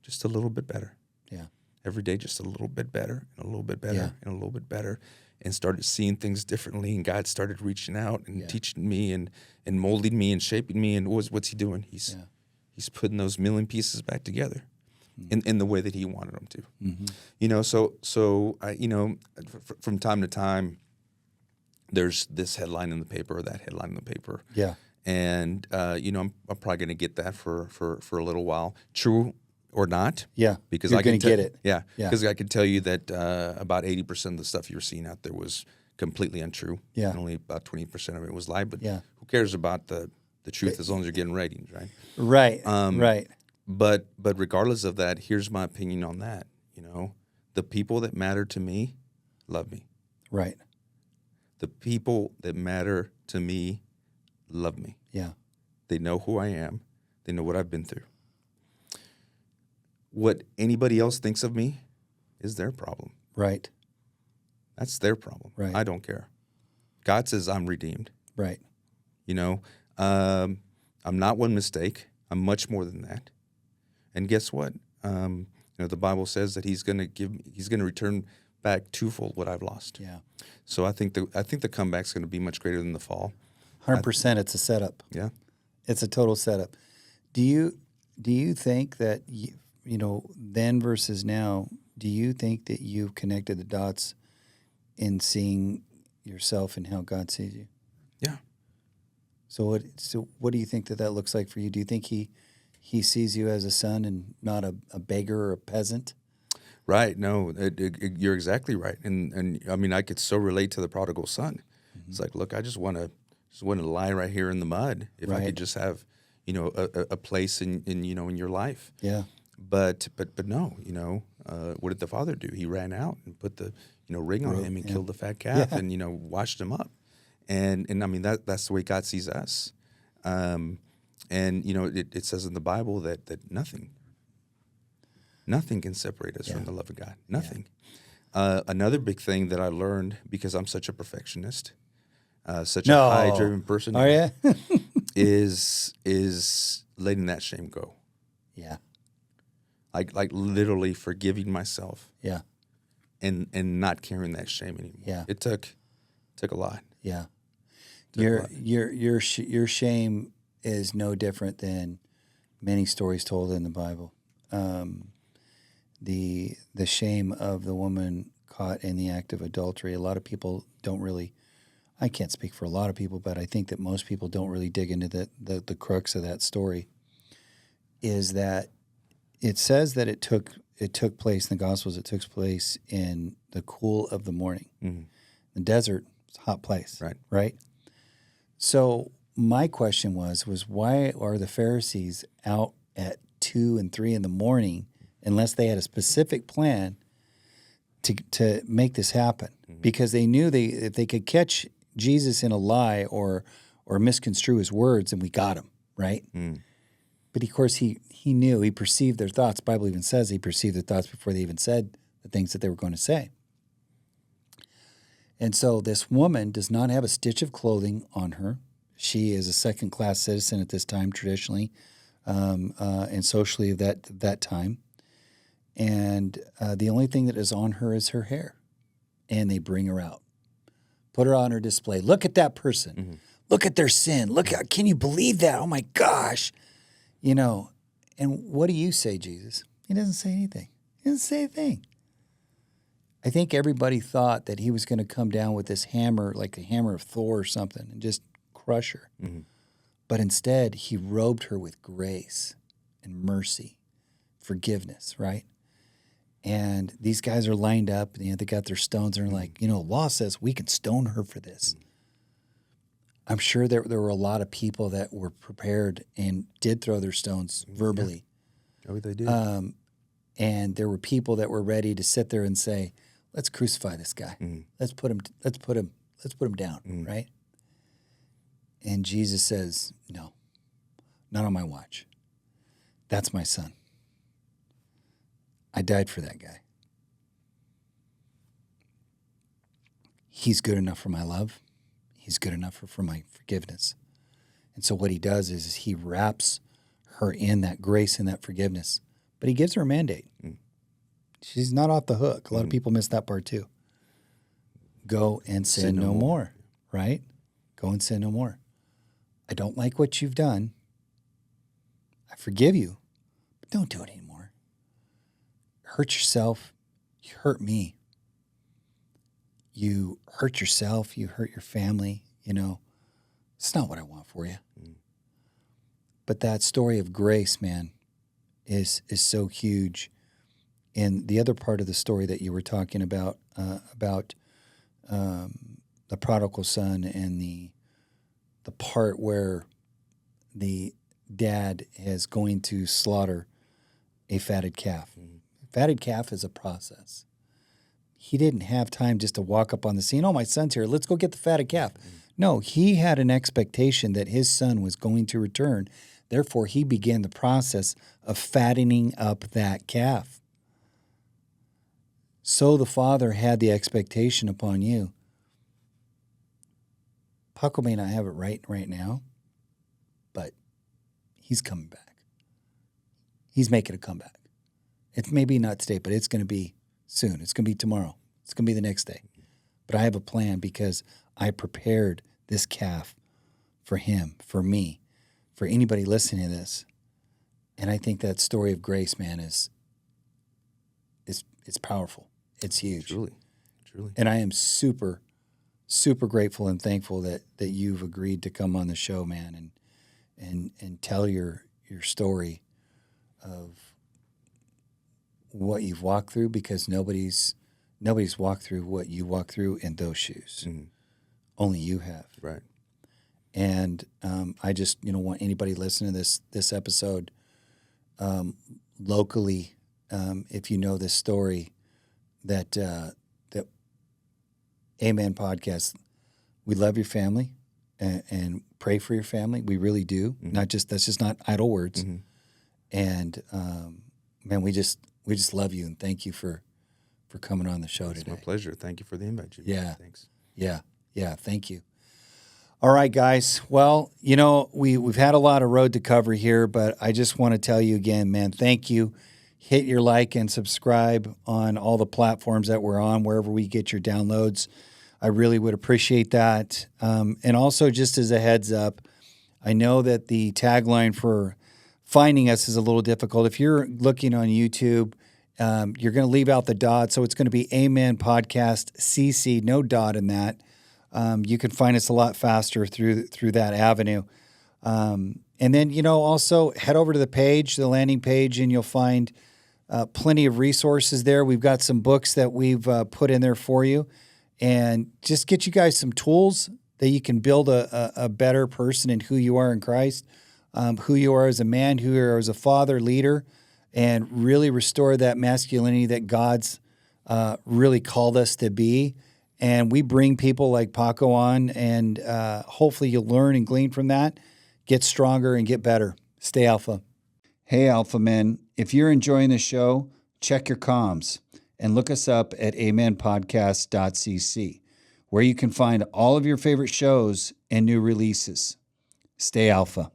Speaker 3: just a little bit better.
Speaker 2: Yeah.
Speaker 3: Every day just a little bit better and a little bit better
Speaker 2: Yeah.
Speaker 3: and a little bit better, and started seeing things differently. And God started reaching out and teaching me and molding me and shaping me. And what's He doing? He's putting those million pieces back together in the way that He wanted them to. You know, so I, you know, from time to time, there's this headline in the paper or that headline in the paper.
Speaker 2: Yeah.
Speaker 3: And you know, I'm probably going to get that for a little while, true or not.
Speaker 2: Yeah.
Speaker 3: Because
Speaker 2: You're
Speaker 3: I can
Speaker 2: going to get it.
Speaker 3: Yeah,
Speaker 2: Yeah.
Speaker 3: because I can tell you that about 80% of the stuff you were seeing out there was completely untrue.
Speaker 2: Yeah.
Speaker 3: And only about 20% of it was lie. But
Speaker 2: Yeah.
Speaker 3: who cares about the truth as long as you're getting ratings, right?
Speaker 2: Right. Right.
Speaker 3: But regardless of that, here's my opinion on that. You know, the people that matter to me love me.
Speaker 2: Right.
Speaker 3: The people that matter to me love me.
Speaker 2: Yeah.
Speaker 3: They know who I am. They know what I've been through. What anybody else thinks of me is their problem.
Speaker 2: Right.
Speaker 3: That's their problem.
Speaker 2: Right.
Speaker 3: I don't care. God says I'm redeemed.
Speaker 2: Right.
Speaker 3: You know, I'm not one mistake. I'm much more than that. And guess what? You know, the Bible says that He's going to return back twofold what I've lost.
Speaker 2: Yeah.
Speaker 3: So I think the comeback's going to be much greater than the fall.
Speaker 2: 100%. It's a setup.
Speaker 3: Yeah.
Speaker 2: It's a total setup. Do you think that you know, then versus now? Do you think that you've connected the dots in seeing yourself and how God sees you?
Speaker 3: Yeah.
Speaker 2: So what do you think that looks like for you? Do you think he sees you as a son and not a beggar or a peasant?
Speaker 3: Right. No, you're exactly right. And I mean, I could so relate to the prodigal son. It's like, look, I just want to lie right here in the mud. If I could just have, a place in your life.
Speaker 2: Yeah.
Speaker 3: But no, what did the father do? He ran out and put the, ring on him and killed the fat calf and, washed him up. And I mean, that's the way God sees us. And, it says in the Bible that nothing can separate us from the love of God. Nothing. Another big thing that I learned, because I'm such a perfectionist, such a high-driven person, is letting that shame go.
Speaker 2: Yeah.
Speaker 3: Like literally forgiving myself.
Speaker 2: Yeah.
Speaker 3: And not carrying that shame anymore.
Speaker 2: Yeah.
Speaker 3: It took a lot.
Speaker 2: Yeah. Your shame is no different than many stories told in the Bible. The shame of the woman caught in the act of adultery. A lot of people don't really, I can't speak for a lot of people, but I think that most people don't really dig into the crux of that story. Is that it says that it took place in the Gospels. It took place in the cool of the morning. Mm-hmm. The desert, it's a hot place, right? So my question was why are the Pharisees out at 2 and 3 in the morning unless they had a specific plan to make this happen? Mm-hmm. Because they knew if they could catch Jesus in a lie or misconstrue his words, then we got him, right? Mm. But of course he knew, he perceived their thoughts. The Bible even says he perceived their thoughts before they even said the things that they were going to say. And so this woman does not have a stitch of clothing on her. She is a second-class citizen at this time, traditionally and socially of that time. And the only thing that is on her is her hair. And they bring her out, put her on her display. Look at that person. Mm-hmm. Look at their sin. Can you believe that? Oh my gosh. And what do you say, Jesus? He doesn't say anything. He doesn't say a thing. I think everybody thought that he was going to come down with this hammer, like the hammer of Thor or something, and just crush her. Mm-hmm. But instead, he robed her with grace and mercy, forgiveness, right? And these guys are lined up, and they got their stones, and they're like, law says we can stone her for this. I'm sure there were a lot of people that were prepared and did throw their stones verbally.
Speaker 3: Yeah. Oh, they did.
Speaker 2: And there were people that were ready to sit there and say, "Let's crucify this guy. Mm. Let's put him down." Mm. Right? And Jesus says, "No, not on my watch. That's my son. I died for that guy. He's good enough for my love. He's good enough for my forgiveness." And so what he does is he wraps her in that grace and that forgiveness. But he gives her a mandate. Mm. She's not off the hook. A lot of people miss that part too. Go and sin no more, right? Go and sin no more. I don't like what you've done. I forgive you, but don't do it anymore. Hurt yourself. You hurt me. You hurt yourself. You hurt your family. It's not what I want for you. Mm. But that story of grace, man, is so huge. And the other part of the story that you were talking about the prodigal son and the part where the dad is going to slaughter a fatted calf. Mm-hmm. Fatted calf is a process. He didn't have time just to walk up on the scene. "Oh, my son's here. Let's go get the fatted calf." Mm-hmm. No, he had an expectation that his son was going to return. Therefore, he began the process of fattening up that calf. So the Father had the expectation upon you. Paco may not have it right now, but he's coming back. He's making a comeback. It's maybe not today, but it's going to be soon. It's going to be tomorrow. It's going to be the next day. But I have a plan because I prepared this calf for him, for me, for anybody listening to this. And I think that story of grace, man, is powerful. It's huge.
Speaker 3: Truly.
Speaker 2: And I am super, super grateful and thankful that you've agreed to come on the show, man, and tell your story of what you've walked through, because nobody's walked through what you walked through in those shoes. Mm-hmm. only you have.
Speaker 3: Right.
Speaker 2: And I just, want anybody listening to this episode locally, if you know this story, that Amen Podcast, we love your family and pray for your family. We really do.
Speaker 3: Mm-hmm.
Speaker 2: That's just not idle words.
Speaker 3: Mm-hmm.
Speaker 2: And man, we just love you and thank you for coming on the show
Speaker 3: It's
Speaker 2: today.
Speaker 3: my pleasure. Thank you for the invite, Jimmy.
Speaker 2: Yeah.
Speaker 3: Thanks.
Speaker 2: Yeah. Thank you. All right, guys. Well, we've had a lot of road to cover here, but I just want to tell you again, man, thank you. Hit your like and subscribe on all the platforms that we're on, wherever we get your downloads. I really would appreciate that. And also, just as a heads up, I know that the tagline for finding us is a little difficult. If you're looking on YouTube, you're going to leave out the dot. So it's going to be Amen Podcast CC, no dot in that. You can find us a lot faster through that avenue. And then, also head over to the landing page, and you'll find plenty of resources there. We've got some books that we've put in there for you, and just get you guys some tools that you can build a better person in who you are in Christ, who you are as a man, who you are as a father, leader, and really restore that masculinity that God's really called us to be. And we bring people like Paco on, and hopefully you'll learn and glean from that, get stronger and get better. Stay alpha. Hey, Alpha Men, if you're enjoying the show, check your comms and look us up at amenpodcast.cc, where you can find all of your favorite shows and new releases. Stay alpha.